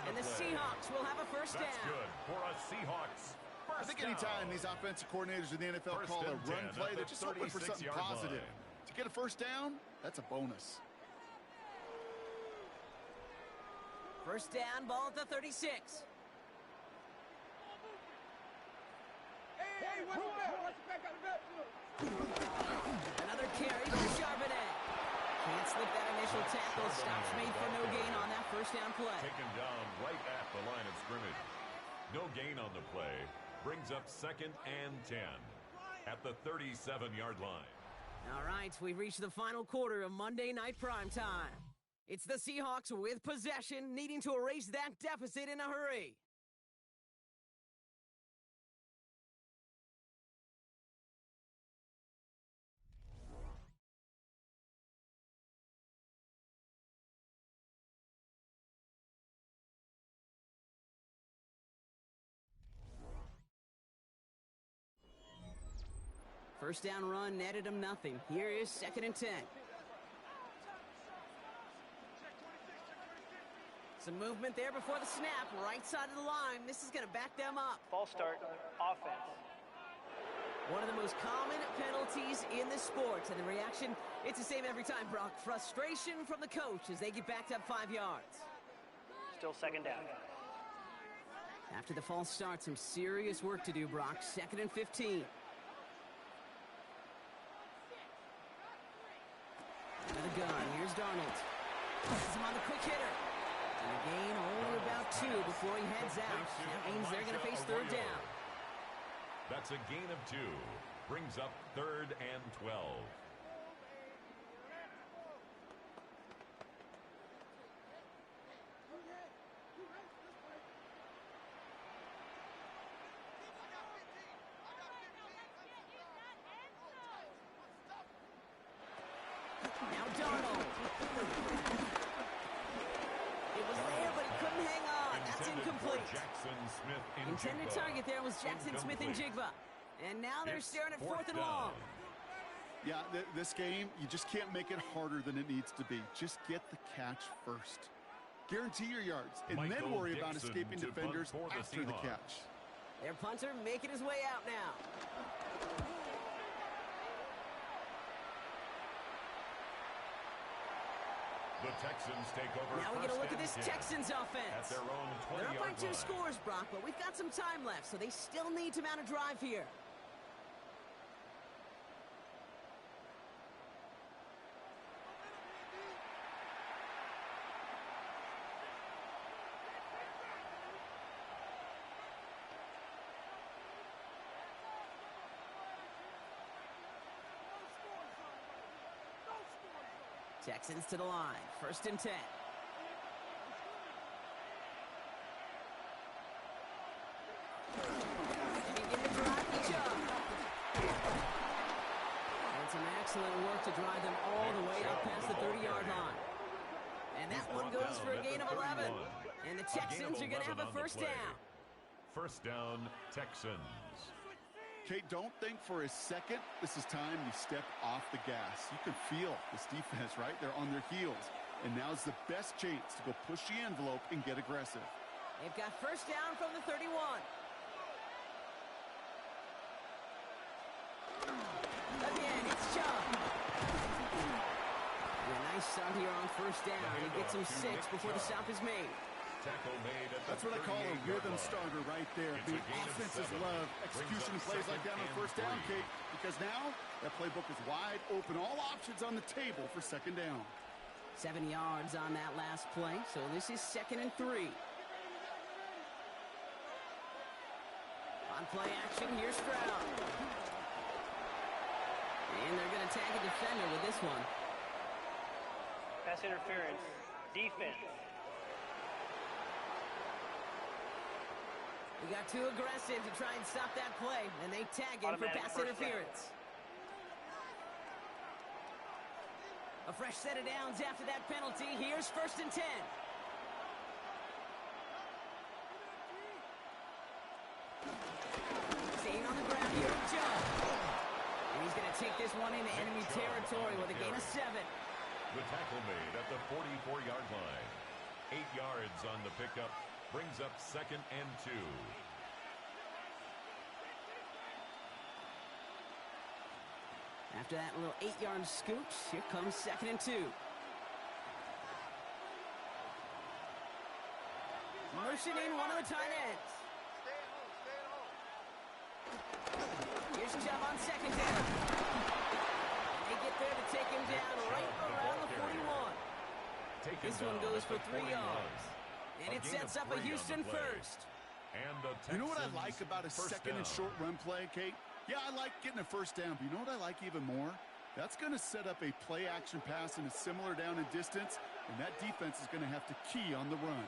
and the Seahawks will have a first down. That's good for a Seahawks. I think anytime these offensive coordinators in the NFL call a run play, they're just hoping for something positive. To get a first down, that's a bonus. First down, ball at the 36. Hey, watch the back, watch the back, got the back. Another carry for Charbonnet. Can't slip that initial tackle. Stops made for no gain on that first down play. Taken down right at the line of scrimmage. No gain on the play. Brings up 2nd and 10 at the 37-yard line. All right, we've reached the final quarter of Monday Night Primetime. It's the Seahawks with possession, needing to erase that deficit in a hurry. First down run netted him nothing. Here is 2nd and 10. Some movement there before the snap. Right side of the line. This is going to back them up. False start, offense. One of the most common penalties in the sport. And the reaction, it's the same every time, Brock. Frustration from the coach as they get backed up 5 yards. Still 2nd down. After the false start, some serious work to do, Brock. 2nd and 15. Another gun. Here's Darnold. Passes him on the quick hitter. And a gain only about 2 before he heads out. That means they're going to face 3rd down. That's a gain of 2. Brings up 3rd and 12. Now Darnold. It was there, but he couldn't hang on. That's incomplete. Intended target there was Jackson Smith and Jigba. And now they're staring at 4th and long. Yeah, this game, you just can't make it harder than it needs to be. Just get the catch first. Guarantee your yards, and then worry about escaping defenders after the catch. Their punter making his way out now. The Texans take over. Now we get a look at this Texans offense. At their own 20-yard They're up by 2 line. scores, Brock, but we've got some time left, so they still need to mount a drive here. Texans to the line. 1st and 10. And he get the drive to Chubb. And some excellent work to drive them all the way up past the 30-yard line. And that one goes for a gain of 11. And the Texans are going to have a 1st down. 1st down, Texans. Kate, don't think for a second this is time you step off the gas. You can feel this defense, right? They're on their heels. And now's the best chance to go push the envelope and get aggressive. They've got 1st down from the 31. Again, it's Chubb. And a nice start here on 1st down. He gets him 6 before the stop is made. Tackle made at That's what I call a rhythm starter right there. The offenses love execution plays like that on 1st down, Kate, because now that playbook is wide open. All options on the table for 2nd down. 7 yards on that last play, so this is 2nd and 3. On play action, here's Stroud. And they're going to tag a defender with this one. Pass interference. Defense. We got too aggressive to try and stop that play, and they tag him for pass interference. A fresh set of downs after that penalty. Here's 1st and 10. Staying on the ground here, Joe. And he's going to take this one into enemy territory with a gain of 7. The tackle made at the 44-yard line. 8 yards on the pickup. Brings up 2nd and 2. After that little 8-yard scoot, here comes 2nd and 2. Motioning one of the tight ends. Here's Chubb on 2nd down. They get there to take him down right around the 41. This one goes for 3 yards. And it sets up a Houston first. You know what I like about a second and short run play, Kate? Yeah, I like getting a first down, but you know what I like even more? That's going to set up a play-action pass in a similar down and distance, and that defense is going to have to key on the run.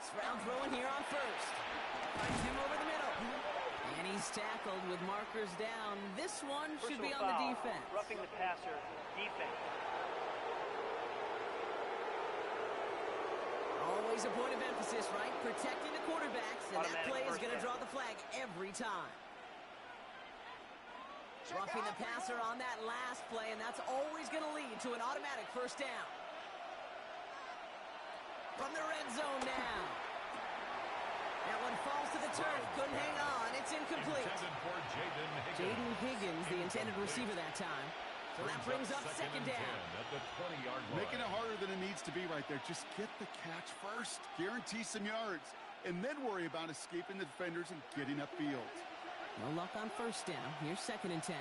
Stroud throwing here on first. Finds him over the middle. And he's tackled with markers down. This one should be on the defense. Roughing the passer, defense. Always a point of emphasis, right? Protecting the quarterbacks, and that play is going to draw the flag every time. Roughing the passer on that last play, and that's always going to lead to an automatic first down. From the red zone now. That one falls to the turf. Couldn't hang on. It's incomplete. Jaden Higgins, the intended receiver that time. So that brings up second down. At the 20-yard line. Making it harder than it needs to be right there. Just get the catch first. Guarantee some yards. And then worry about escaping the defenders and getting upfield. No luck on first down. Here's second and 10.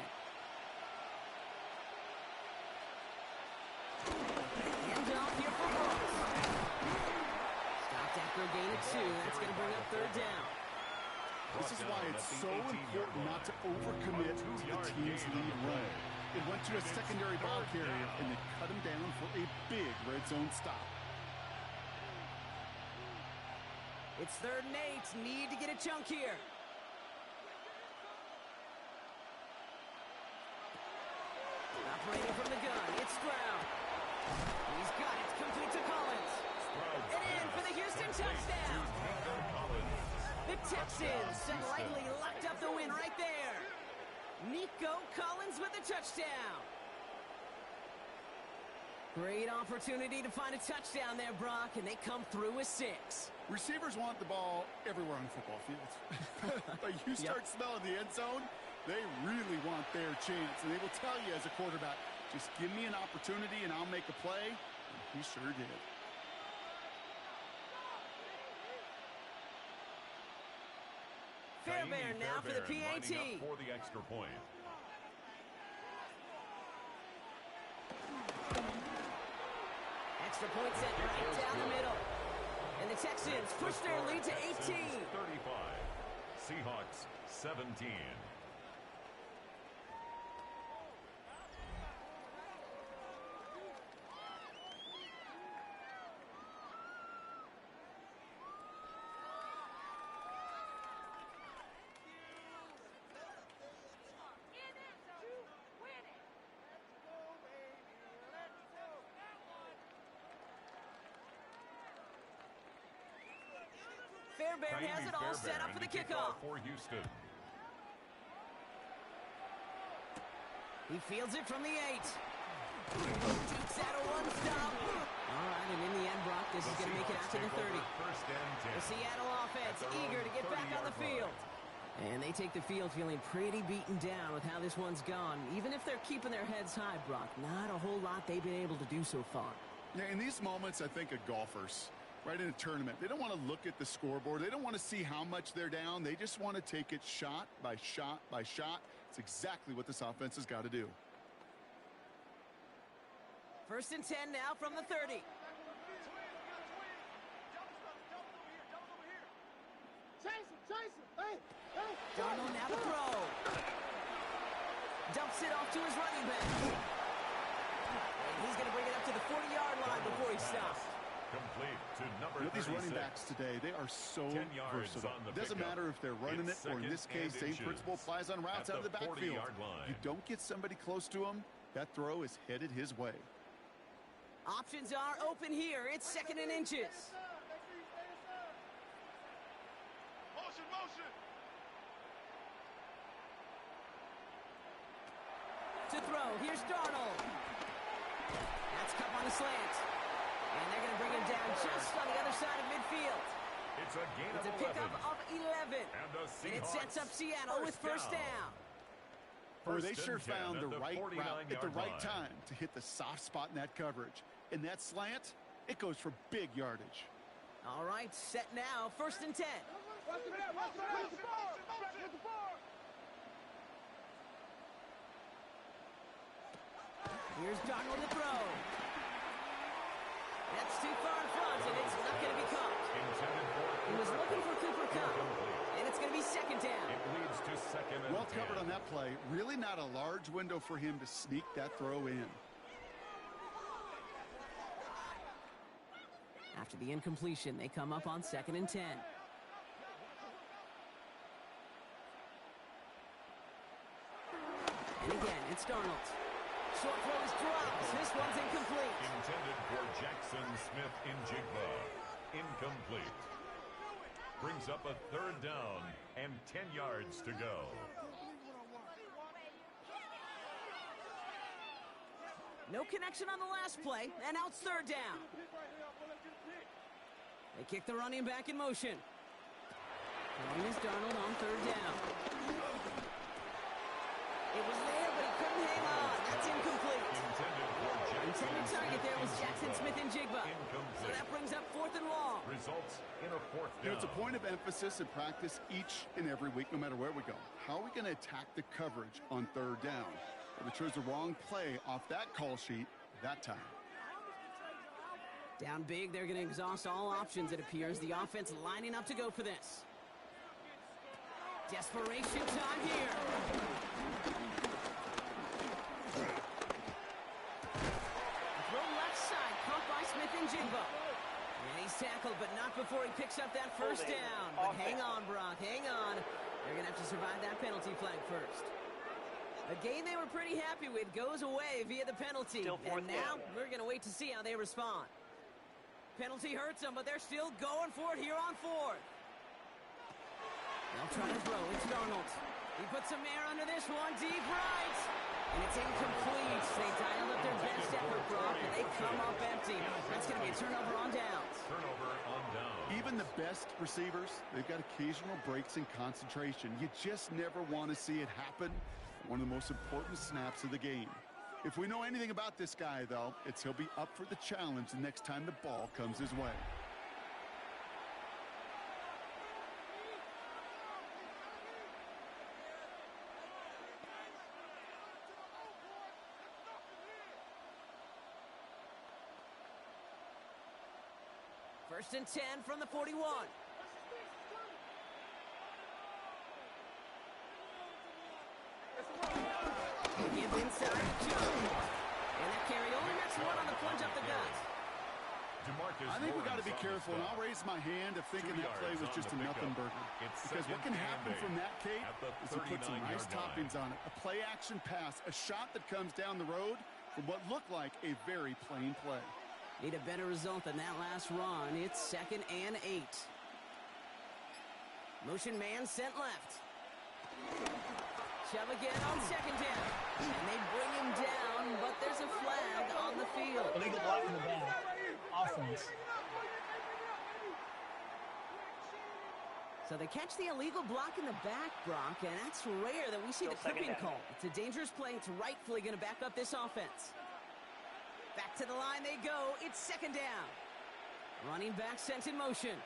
Hands off here for Brooks. Stopped after a gain of 2. That's going to bring up third down. This is why it's so important not to overcommit to the team's lead run. It went to a secondary ball carrier, and they cut him down for a big red zone stop. It's 3rd and 8. Need to get a chunk here. Operating from the gun, it's Stroud. He's got it, complete to Collins. And in for the Houston touchdown. The Texans slightly locked up the win right there. Nico Collins with the touchdown. Great opportunity to find a touchdown there, Brock, and they come through with 6. Receivers want the ball everywhere on the football field. But you start smelling the end zone, they really want their chance. And they will tell you as a quarterback, just give me an opportunity and I'll make a play. And he sure did. Fairbairn now for the PAT. For the extra point. Extra point set right down the middle. And the Texans push their lead to 18. 35. Seahawks 17. Fairbairn has it all set up for the kickoff. For Houston. He fields it from the 8. Shoots out a one-stop. All right, and in the end, Brock, this is going to make it out to the 30. The Seattle offense eager to get back on the field. And they take the field feeling pretty beaten down with how this one's gone. Even if they're keeping their heads high, Brock, not a whole lot they've been able to do so far. Yeah, in these moments, I think of golfers. Right in a tournament, they don't want to look at the scoreboard. They don't want to see how much they're down. They just want to take it shot by shot by shot. It's exactly what this offense has got to do. 1st and 10 now from the 30. Darnold now to throw. Dumps it off to his running back. And he's going to bring it up to the 40-yard line before he stops. Complete to number With these running 36. backs today, they are so 10 yards versatile. on the It doesn't pickup. matter if they're running It's it, or in this second case, and same inches principle applies on routes at out of the the backfield. 40-yard line. You don't get somebody close to him, that throw is headed his way. Options are open here. It's 2nd and inches. Motion. To throw, here's Darnold. That's Cup on the slant. And they're going to bring him down just on the other side of midfield. It's a gain It's a of 11. pickup of 11. And And it sets up Seattle with first down. Boy, they First sure and 10 found at the the right route 49-yard at the right line. time to hit the soft spot in that coverage. And that slant, it goes for big yardage. All right, set now. 1st and 10. Here's Darnold to throw. That's too far in front, and it's not going to be caught. He was looking for Cooper Kupp, and it's going to be second down. It leads to second and Well 10. covered on that play. Really not a large window for him to sneak that throw in. After the incompletion, they come up on second and 10. And again, it's Darnold. Short throw is dropped. This one's incomplete. Intended for Jackson Smith-Njigba. Incomplete. Brings up a third down and 10 yards to go. No connection on the last play, and now it's third down. They kick the running back in motion. Throwing is Darnold on third down. It was there, but he couldn't hang on. That's incomplete. Intended target there was Jackson Smith-Njigba. So that brings up fourth and long. Results in a fourth down. You know, it's a point of emphasis in practice each and every week, no matter where we go. How are we going to attack the coverage on third down? Well, they chose the wrong play off that call sheet that time. Down big, they're going to exhaust all options, it appears. The offense lining up to go for this. Desperation time here. Throw left side, caught by Smith-Njigba. And he's tackled, but not before he picks up that first down. But hang on, Brock, hang on. They're going to have to survive that penalty flag first. A game they were pretty happy with goes away via the penalty. And now we're going to wait to see how they respond. Penalty hurts them, but they're still going for it here on fourth. They'll try to throw. It's Darnold. He puts some air under this one. Deep right. And it's incomplete. They dialed up their best effort, Brock, and they come up empty. That's going to be a turnover on downs. Turnover on downs. Even the best receivers, they've got occasional breaks in concentration. You just never want to see it happen. One of the most important snaps of the game. If we know anything about this guy, though, it's he'll be up for the challenge the next time the ball comes his way. First and 10 from the 41. Give inside to Jones. And that carry only makes one on the plunge up the gut. I think we got to be careful, and I'll raise my hand of thinking that play was just a nothing burger. Because what can happen from that, Kate, is he put some nice toppings on it. A play-action pass, a shot that comes down the road from what looked like a very plain play. Need a better result than that last run. It's second and 8. Motion man sent left. Shove again on second down. And they bring him down, but there's a flag on the field. Illegal block in the back. Offense. So they catch the illegal block in the back, Brock, and that's rare that we see the clipping call. It's a dangerous play. It's rightfully going to back up this offense. Back to the line they go. It's second down. Running back sent in motion.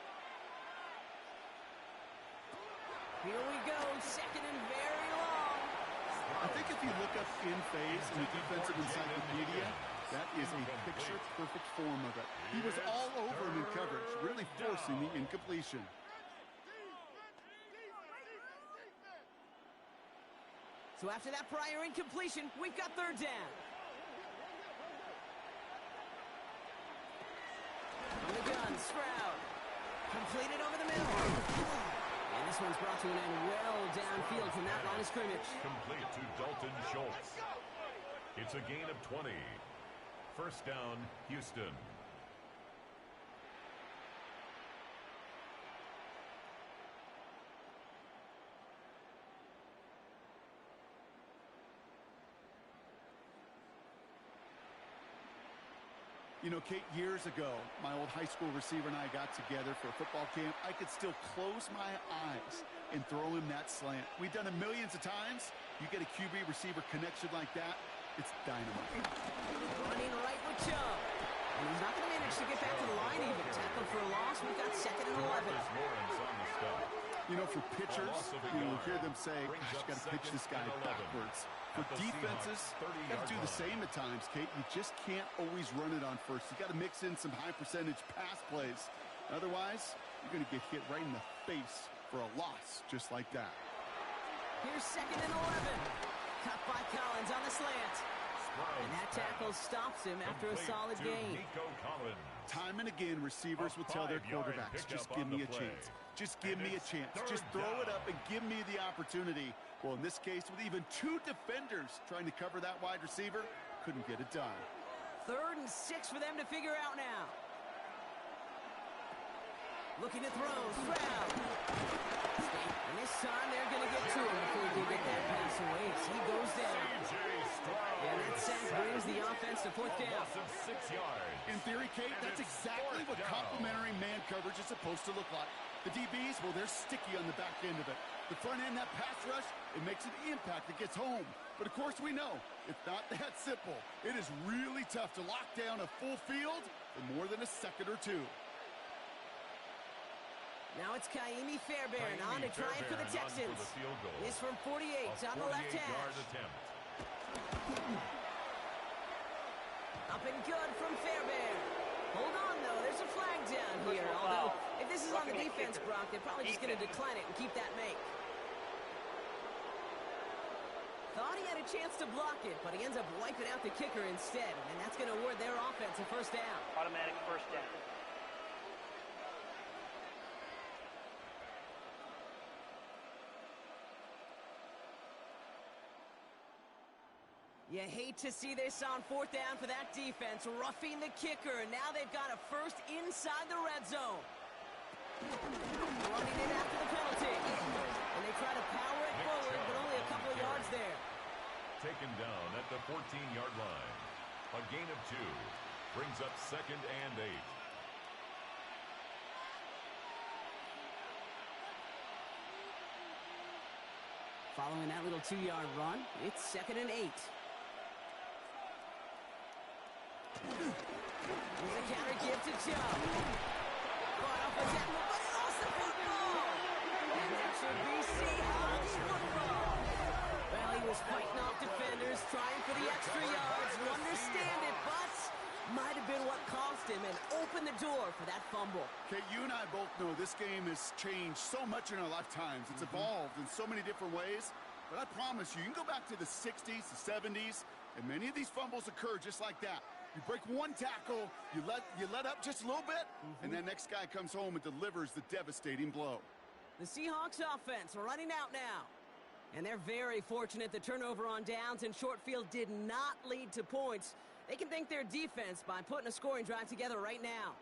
Here we go. Second and very long. I think if you look up in phase in the defensive encyclopedia, that is a picture-perfect form of it. He was all over him in coverage, really forcing the incompletion. So after that prior incompletion, we've got third down. On the gun, Stroud. Completed over the middle. And this one's brought to an end well downfield from that line of scrimmage. Complete to Dalton Schultz. It's a gain of 20. First down, Houston. You know, Kate, years ago, my old high school receiver and I got together for a football camp. I could still close my eyes and throw him that slant. We've done it millions of times. You get a QB receiver connection like that, it's dynamite. Running right with Chubb. And he's not going to manage to get back to the line even. Tackled for a loss. We've got second and 11. Lawrence on the stop. You know, for pitchers, you hear them say, gosh, got to pitch this guy backwards. For defenses, got to do the same at times, Kate. You just can't always run it on first. You got to mix in some high-percentage pass plays. Otherwise, you're going to get hit right in the face for a loss just like that. Here's 2nd and 11. Cut by Collins on the slant. And that tackle stops him after a solid gain. Time and again, receivers will tell their quarterbacks, just give me a chance. Just give me a chance. Just throw it up and give me the opportunity. Well, in this case, with even 2 defenders trying to cover that wide receiver, couldn't get it done. 3rd and 6 for them to figure out now. Looking to throw. Stroud. And this time they're going to get to him before he can get that pass away. As he goes down. And that sack brings the offense to 4th down. In theory, Kate, that's exactly what complementary man coverage is supposed to look like. The DBs, well, they're sticky on the back end of it. The front end, that pass rush, it makes an impact. It gets home. But, of course, we know it's not that simple. It is really tough to lock down a full field for more than a second or two. Now it's Kaimi Fairbairn on to try it for the Texans. This from 48 on the left hash. Up and good from Fairbairn. Hold on, though. There's a flag down here. Although, if this is on the defense, Brock, they're probably just going to decline it and keep that make. Thought he had a chance to block it, but he ends up wiping out the kicker instead. And that's going to award their offense a 1st down. Automatic 1st down. You hate to see this on 4th down for that defense, roughing the kicker. Now they've got a 1st inside the red zone. Running it after the penalty. And they try to power it forward, but only a couple of yards there. Taken down at the 14-yard line. A gain of 2. Brings up 2nd and 8. Following that little 2-yard run, it's 2nd and 8. Here's a counter give to Joe. Caught off a tackle, but he lost the football. And that should be Seahawks football. Well, he was fighting off defenders, trying for the extra yards. You understand it, but might have been what cost him and opened the door for that fumble. Okay, you and I both know this game has changed so much in our lifetimes. It's evolved in so many different ways. But I promise you, you can go back to the 60s, the 70s, and many of these fumbles occur just like that. You break one tackle, you let up just a little bit, and that next guy comes home and delivers the devastating blow. The Seahawks offense running out now. And they're very fortunate the turnover on downs and short field did not lead to points. They can thank their defense by putting a scoring drive together right now.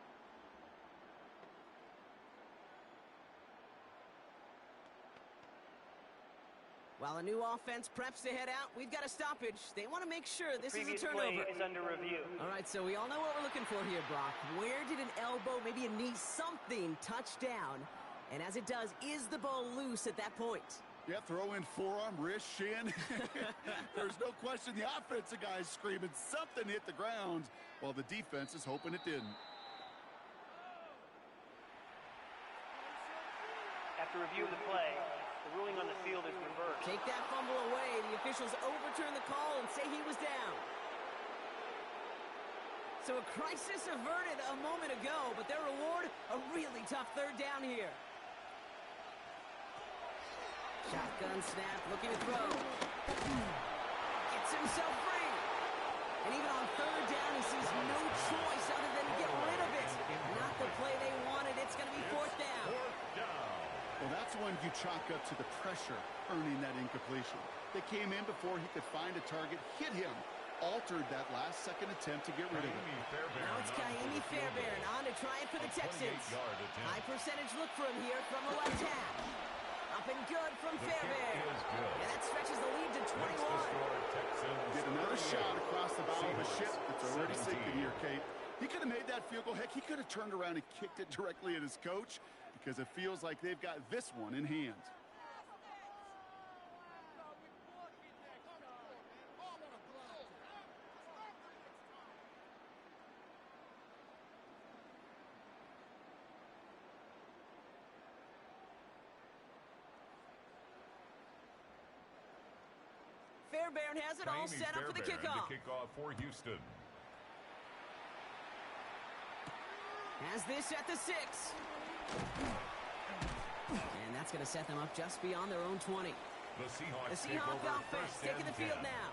While a new offense preps to head out, we've got a stoppage. They want to make sure this is a turnover. Play is under review. All right, so we all know what we're looking for here, Brock. Where did an elbow, maybe a knee, something touch down? And as it does, is the ball loose at that point? Yeah, throw in forearm, wrist, shin. There's no question the offensive guy's screaming something hit the ground while the defense is hoping it didn't. After review of the play, the ruling on the field is reversed. Take that fumble away. The officials overturn the call and say he was down. So a crisis averted a moment ago, but their reward, a really tough 3rd down here. Shotgun snap, looking to throw. Gets himself free. And even on 3rd down, he sees no choice other than to get rid of it. Not the play they wanted. It's going to be 4th down. Well, that's when you chalk up to the pressure earning that incompletion. They came in before he could find a target, hit him, altered that last-second attempt to get rid of it. Now it's Kaimi Fairbairn on to try it for the Texans. High percentage look for him here from the left half. Up and good from Fairbairn. And that stretches the lead to 21. Get another shot across the bow of a ship that's already sinking here, Kate. He could have made that field goal. Heck, he could have turned around and kicked it directly at his coach because it feels like they've got this one in hand. Fairbairn has it all set up for the kickoff. The kickoff for Houston. Has this at the 6. And that's going to set them up just beyond their own 20. The The Seahawks offense taking the field now.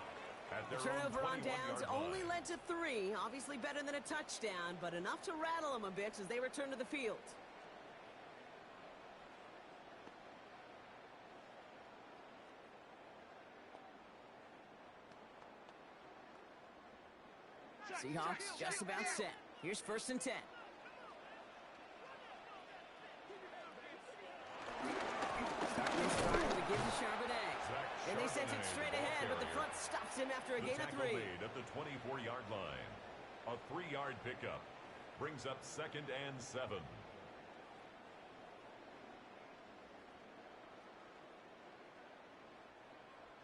The turnover on downs only led to 3. Obviously better than a touchdown, but enough to rattle them a bit as they return to the field. Seahawks just about set. Here's 1st and 10. Starting this drive with a give to Charbonnet. And they sent it straight ahead, but the front stops him after a gain of 3. Made at the 24-yard line. A 3-yard pickup brings up 2nd and 7.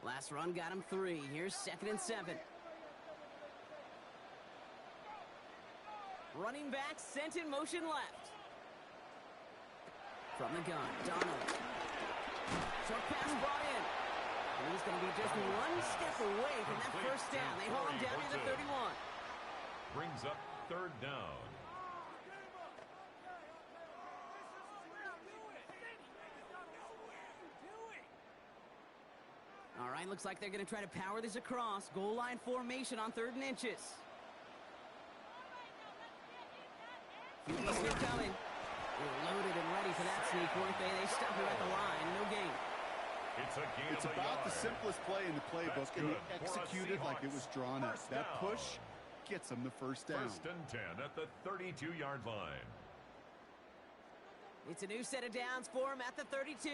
Last run got him 3. Here's 2nd and 7. Running back sent in motion left. From the gun, Donald. Short pass brought in. And he's going to be just one step away from that first down. They haul him down to the 31. Brings up 3rd down. All right, looks like they're going to try to power this across. Goal line formation on 3rd and inches. They're coming. They're loaded and ready for that sneak, weren't they? They stop it at the line. No gain. It's about the simplest play in the playbook, and they executed like it was drawn up. That push gets them the first down. 1st and 10 at the 32-yard line. It's a new set of downs for him at the 32.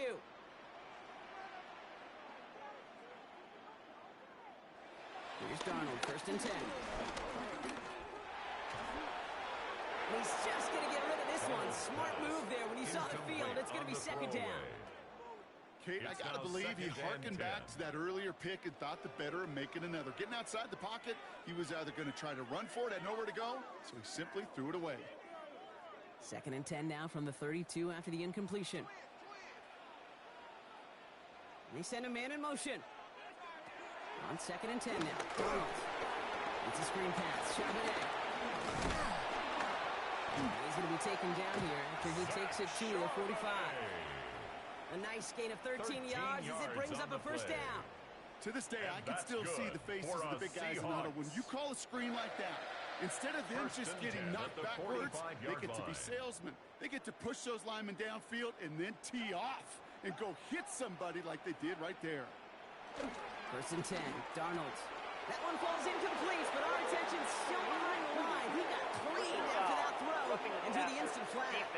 Here's Darnold, 1st and 10. He's just going to get rid of this one. Smart move there. When you saw the field, it's going to be 2nd down. Kate, I got to believe he harkened back to that earlier pick and thought the better of making another. Getting outside the pocket, he was either going to try to run for it, had nowhere to go, so he simply threw it away. 2nd and 10 now from the 32 after the incompletion. They send a man in motion. On 2nd and 10 now. Darnold. It's a screen pass. Charbonnet. He's going to be taken down here after he takes it to the 45. A nice gain of 13 yards as it brings up a first down. To this day, I can still see the faces of the big guys in the huddle. When you call a screen like that, instead of them just getting knocked backwards, they get to be salesmen. They get to push those linemen downfield and then tee off and go hit somebody like they did right there. 1st and 10, Darnold. That one falls incomplete, but our attention's still behind the line. He got cleaned after that throw and drew the instant flag.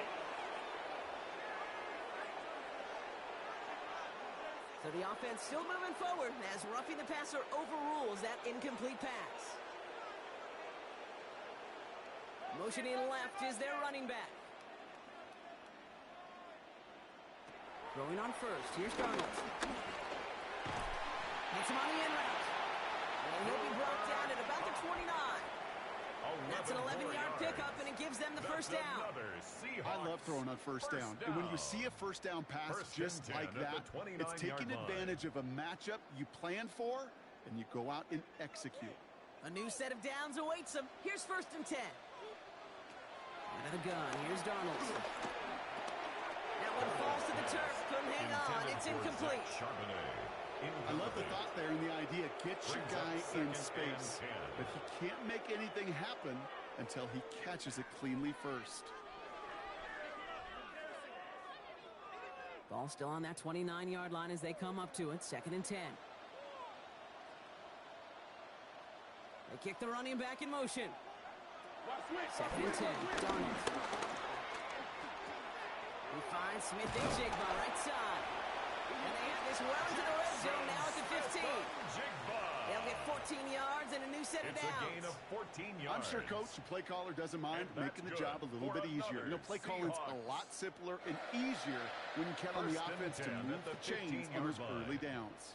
So the offense still moving forward as roughing the passer overrules that incomplete pass. Motioning left is their running back. Throwing on 1st. Here's Darnold. Hits him on the in route. And he'll be brought down at about the 29. That's an 11-yard pickup, and it gives them the first down. I love throwing on first down. And when you see a first down pass just like that, it's taking advantage of a matchup you plan for, and you go out and execute. A new set of downs awaits them. Here's 1st and 10. Out of the gun. Here's Darnold. That one falls to the turf. Couldn't hang on. It's incomplete. I love the thought there and the idea. Get your guy in space. But he can't make anything happen until he catches it cleanly first. Ball still on that 29-yard line as they come up to it. 2nd and 10. They kick the running back in motion. 2nd and 10. Darnold. He finds Smith and Jigba right side. And they have this well into the red zone now at the 15. They'll get 14 yards and a new set of downs. It's a gain of 14 yards. I'm sure Coach, the play caller, doesn't mind making the job a little bit easier. You know, play calling's a lot simpler and easier when you count on the offense to move the chains on those early downs.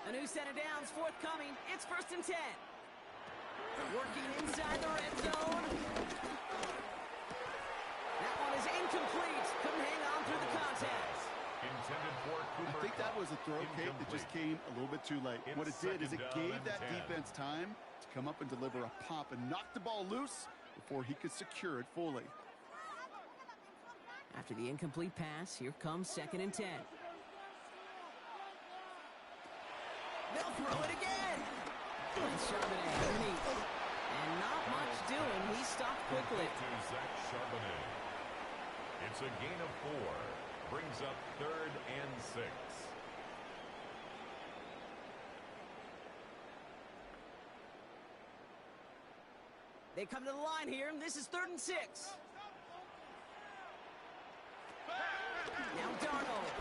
A new set of downs forthcoming. It's 1st and 10. Working inside the red zone. That one is incomplete. Couldn't hang on through the contest. Intended for Cooper. I think that That was a throw, Kate, that just came a little bit too late. What it did is it gave that defense time to come up and deliver a pop and knock the ball loose before he could secure it fully. After the incomplete pass, here comes 2nd and 10. They'll throw it again. And Charbonnet underneath. And not much doing. He stopped quickly. To Zach Charbonnet. It's a gain of 4. Brings up 3rd and 6. They come to the line here, and this is 3rd and 6. Now Darnold.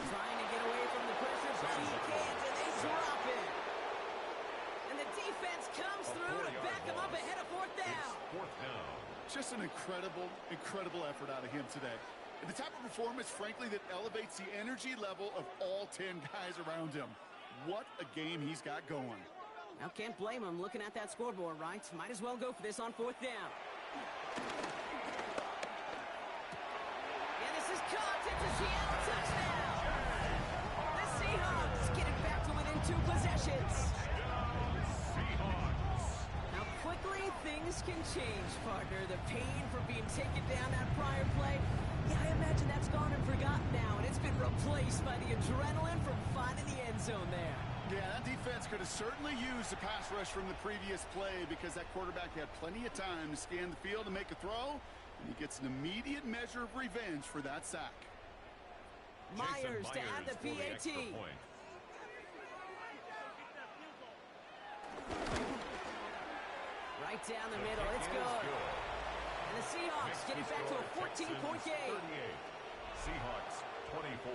Trying to get away from the pressure, but he can't, and they drop it. And the defense comes through to back him up ahead of 4th down. It's 4th down. Just an incredible effort out of him today. And the type of performance, frankly, that elevates the energy level of all 10 guys around him. What a game he's got going. Now, can't blame him looking at that scoreboard, right? Might as well go for this on 4th down. And this is caught. It's a Seattle touchdown. The Seahawks get it back to within 2 possessions. Now, quickly, things can change, partner. The pain for being taken down that prior play, yeah, I imagine that's gone and forgotten now, and it's been replaced by the adrenaline from finding the end zone there. Yeah, that defense could have certainly used the pass rush from the previous play because that quarterback had plenty of time to scan the field and make a throw, and he gets an immediate measure of revenge for that sack. Myers to add the PAT. Right down the middle, it's good. And the Seahawks get it back to a 14-point game. 38. Seahawks 24.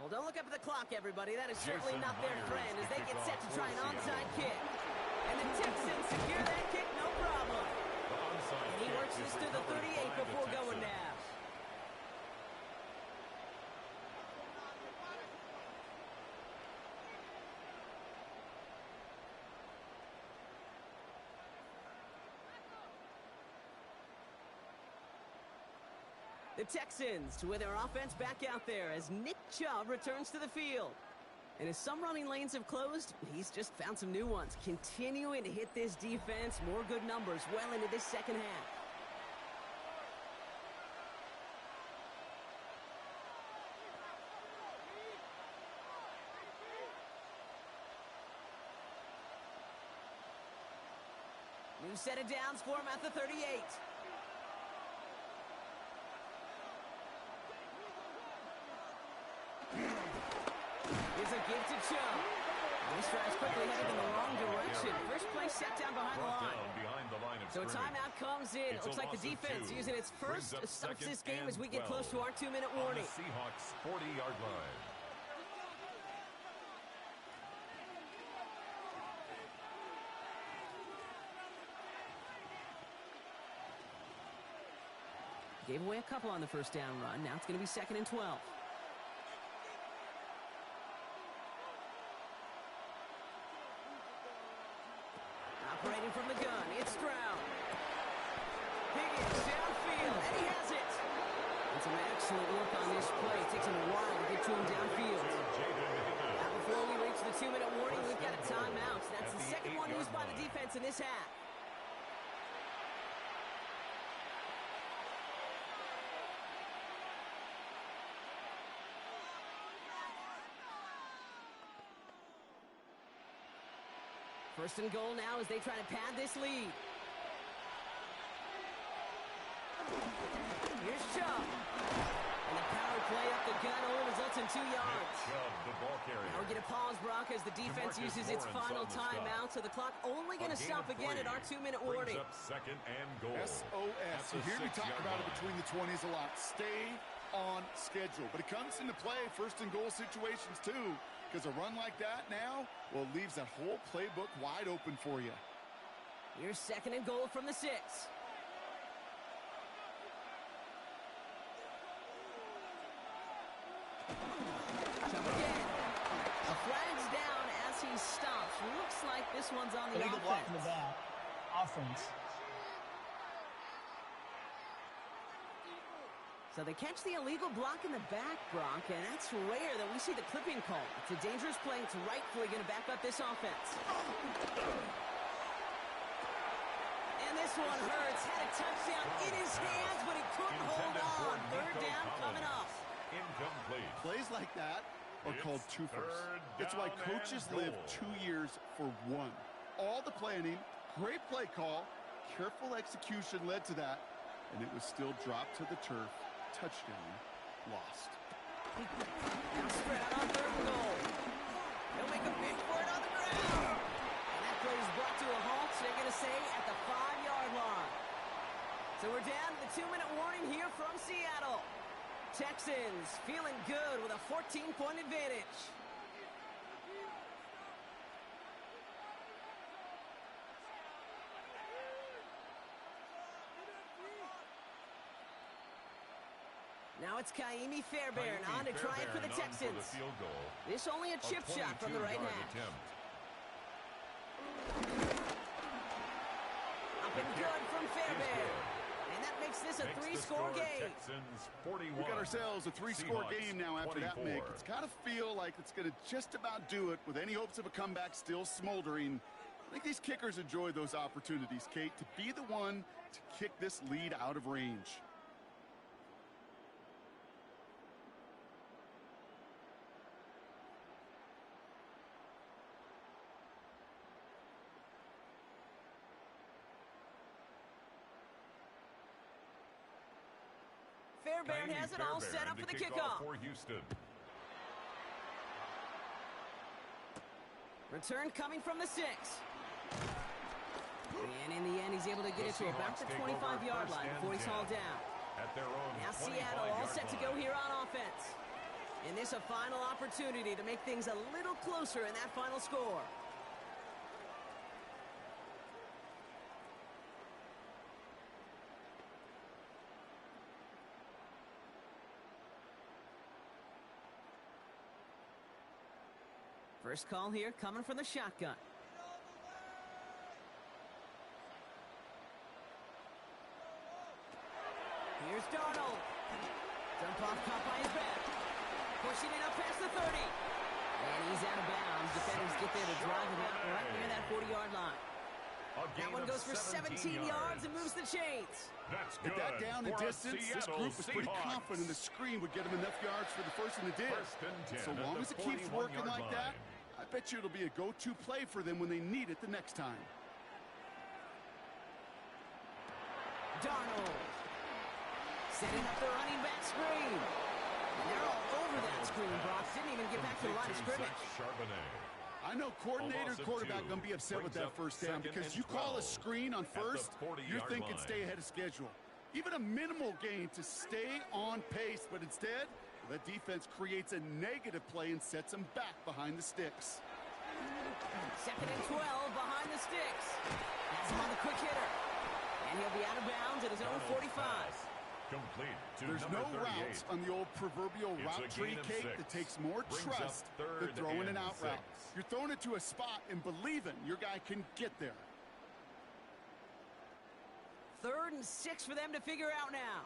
Well, don't look up at the clock, everybody. That is certainly not their friend as they get set to try an onside kick. And the Texans secure that kick, no problem. And he works this to the 38 before going down. The Texans with their offense back out there as Nick Chubb returns to the field. And as some running lanes have closed, he's just found some new ones, continuing to hit this defense. More good numbers well into this second half. New set of downs for him at the 38. Here's a give to Chubb. This tries quickly headed in the wrong direction. First play set down behind the line. So a timeout comes in. Looks like the defense using its first to start this game as we get close to our 2-minute warning. Seahawks 40-yard line. Gave away a couple on the first down run. Now it's going to be 2nd and 12. Operating from the gun, it's Stroud. Higgins downfield, and he has it. And some excellent work on this play. It takes him a while to get to him downfield. Now before we reach the 2-minute warning, we've got a timeout. That's the second one used by the defense in this half. First and goal now as they try to pad this lead. Here's Chubb. And the power play up the gun only results in 2 yards. Now we get a pause, Brock, as the defense uses its final timeout, so the clock only going to stop again at our 2-minute warning. Second and goal. SOS. You hear me talk about it between the 20s a lot. Stay on schedule. But it comes into play first and goal situations too. because a run like that now, well, leaves that whole playbook wide open for you. Here's 2nd and goal from the 6. Jump again. A flag's down as he stops. Looks like this one's on the Illegal offense. block in the back. Offense. So they catch the illegal block in the back, Brock, and that's rare that we see the clipping call. It's a dangerous play. It's rightfully going to back up this offense. And this one hurts. Had a touchdown in his hands, but he couldn't hold on. 3rd down coming up. Incomplete. Plays like that are called twofers. It's why coaches live 2 years for one. All the planning, great play call, careful execution led to that, and it was still dropped to the turf. Touchdown lost. Now spread out on 3rd and goal. He'll make a big for it on the ground. And that play is brought to a halt, so they're going to say at the 5-yard line. So we're down to the 2-minute warning here from Seattle. Texans feeling good with a 14-point advantage. Now it's Kaimi Fairbairn on to try it for the Texans. This only a chip shot from the right hash. Up and good from Fairbairn. And that makes this a 3-score game. We got ourselves a 3-score game now after that, Mick. It's got to feel like it's going to just about do it with any hopes of a comeback still smoldering. I think these kickers enjoy those opportunities, Kate, to be the one to kick this lead out of range. Fairbairn has it all set up for the kickoff. For Houston. Return coming from the 6. And in the end, he's able to get it to about the 25-yard line before he's hauled down. At their own now Seattle all set to go here on offense. And this a final opportunity to make things a little closer in that final score. First call here coming from the shotgun. Here's Darnold. Jump off caught by his back. Pushing it up past the 30. And he's out of bounds. Defenders get there to drive it out right near that 40-yard line. That one goes for 17 yards and moves the chains. That's good. At that down and distance, this group was pretty confident the screen would get him enough yards for the first and the did. So long as it keeps working like that, I bet you it'll be a go-to play for them when they need it the next time. Darnold setting up the running back screen. And they're all over that screen, Brock. Didn't even get back to the line of scrimmage. I know coordinator quarterback going to be upset with that first down because you call a screen on first, you're thinking stay ahead of schedule. Even a minimal gain to stay on pace, but instead, the defense creates a negative play and sets them back behind the sticks. 2nd and 12 behind the sticks. Has him on the quick hitter. And he'll be out of bounds at his own 45. There's no routes on the old proverbial route tree, Kate, that takes more trust than throwing an out route. You're throwing it to a spot and believing your guy can get there. 3rd and 6 for them to figure out now.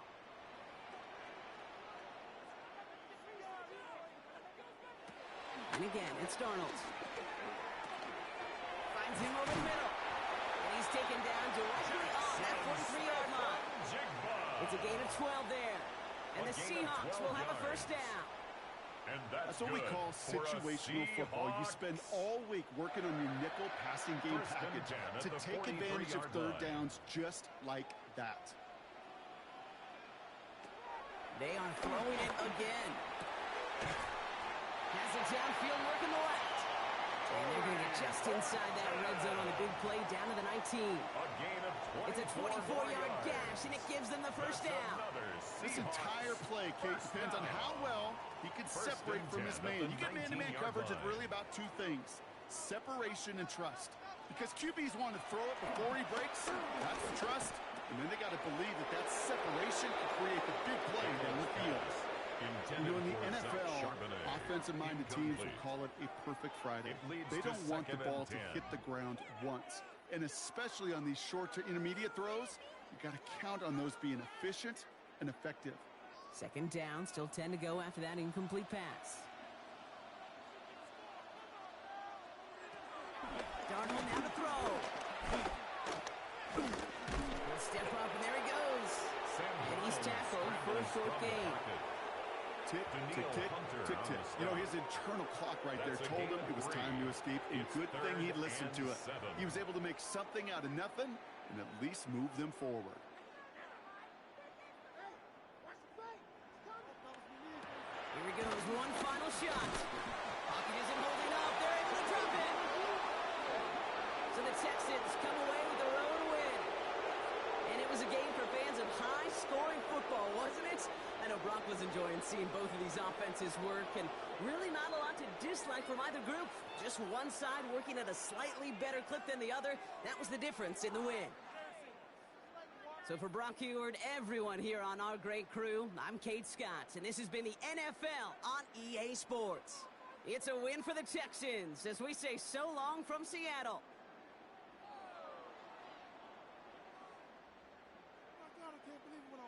And again, it's Darnold. Finds him over the middle. And he's taken down directly on that 43-yard line. It's a gain of 12 there. And the Seahawks will have a first down. And that's what we call situational football. You spend all week working on your nickel passing game package to take advantage of 3rd downs just like that. They are throwing it again. Has it downfield working the left. And they're going to get just inside that red zone on the big play down to the 19. A gain of 24 It's a 24-yard yards. gash, and it gives them the first That's down. another This entire play, Kate, depends on how well he can separate from his man. You get man-to-man coverage, it's really about two things: separation and trust. Because QBs want to throw it before he breaks. That's the trust. And then they got to believe that that separation can create the big play down the field. You know, in the NFL, offensive-minded teams will call it a perfect Friday. They don't want the ball to hit the ground once. And especially on these short to intermediate throws, you got to count on those being efficient and effective. Second down, still 10 to go after that incomplete pass. Darnold now to throw. He'll step up, and there he goes. And he's tackled for a short gain. Tick, tick, tick, tick, tick. You know, his internal clock right there told him it was time to escape, and good thing he listened to it. He was able to make something out of nothing and at least move them forward. Here he goes, one final shot. Pocket isn't holding up. They're able to drop it. So the Texans come away with their own win. And it was a game for fans of high-scoring football, wasn't it? I know Brock was enjoying seeing both of these offenses work, and really not a lot to dislike from either group. Just one side working at a slightly better clip than the other. That was the difference in the win. So for Brock Heward, everyone here on our great crew, I'm Kate Scott, and this has been the NFL on EA Sports. It's a win for the Texans as we say so long from Seattle. Oh my God, I can't believe what I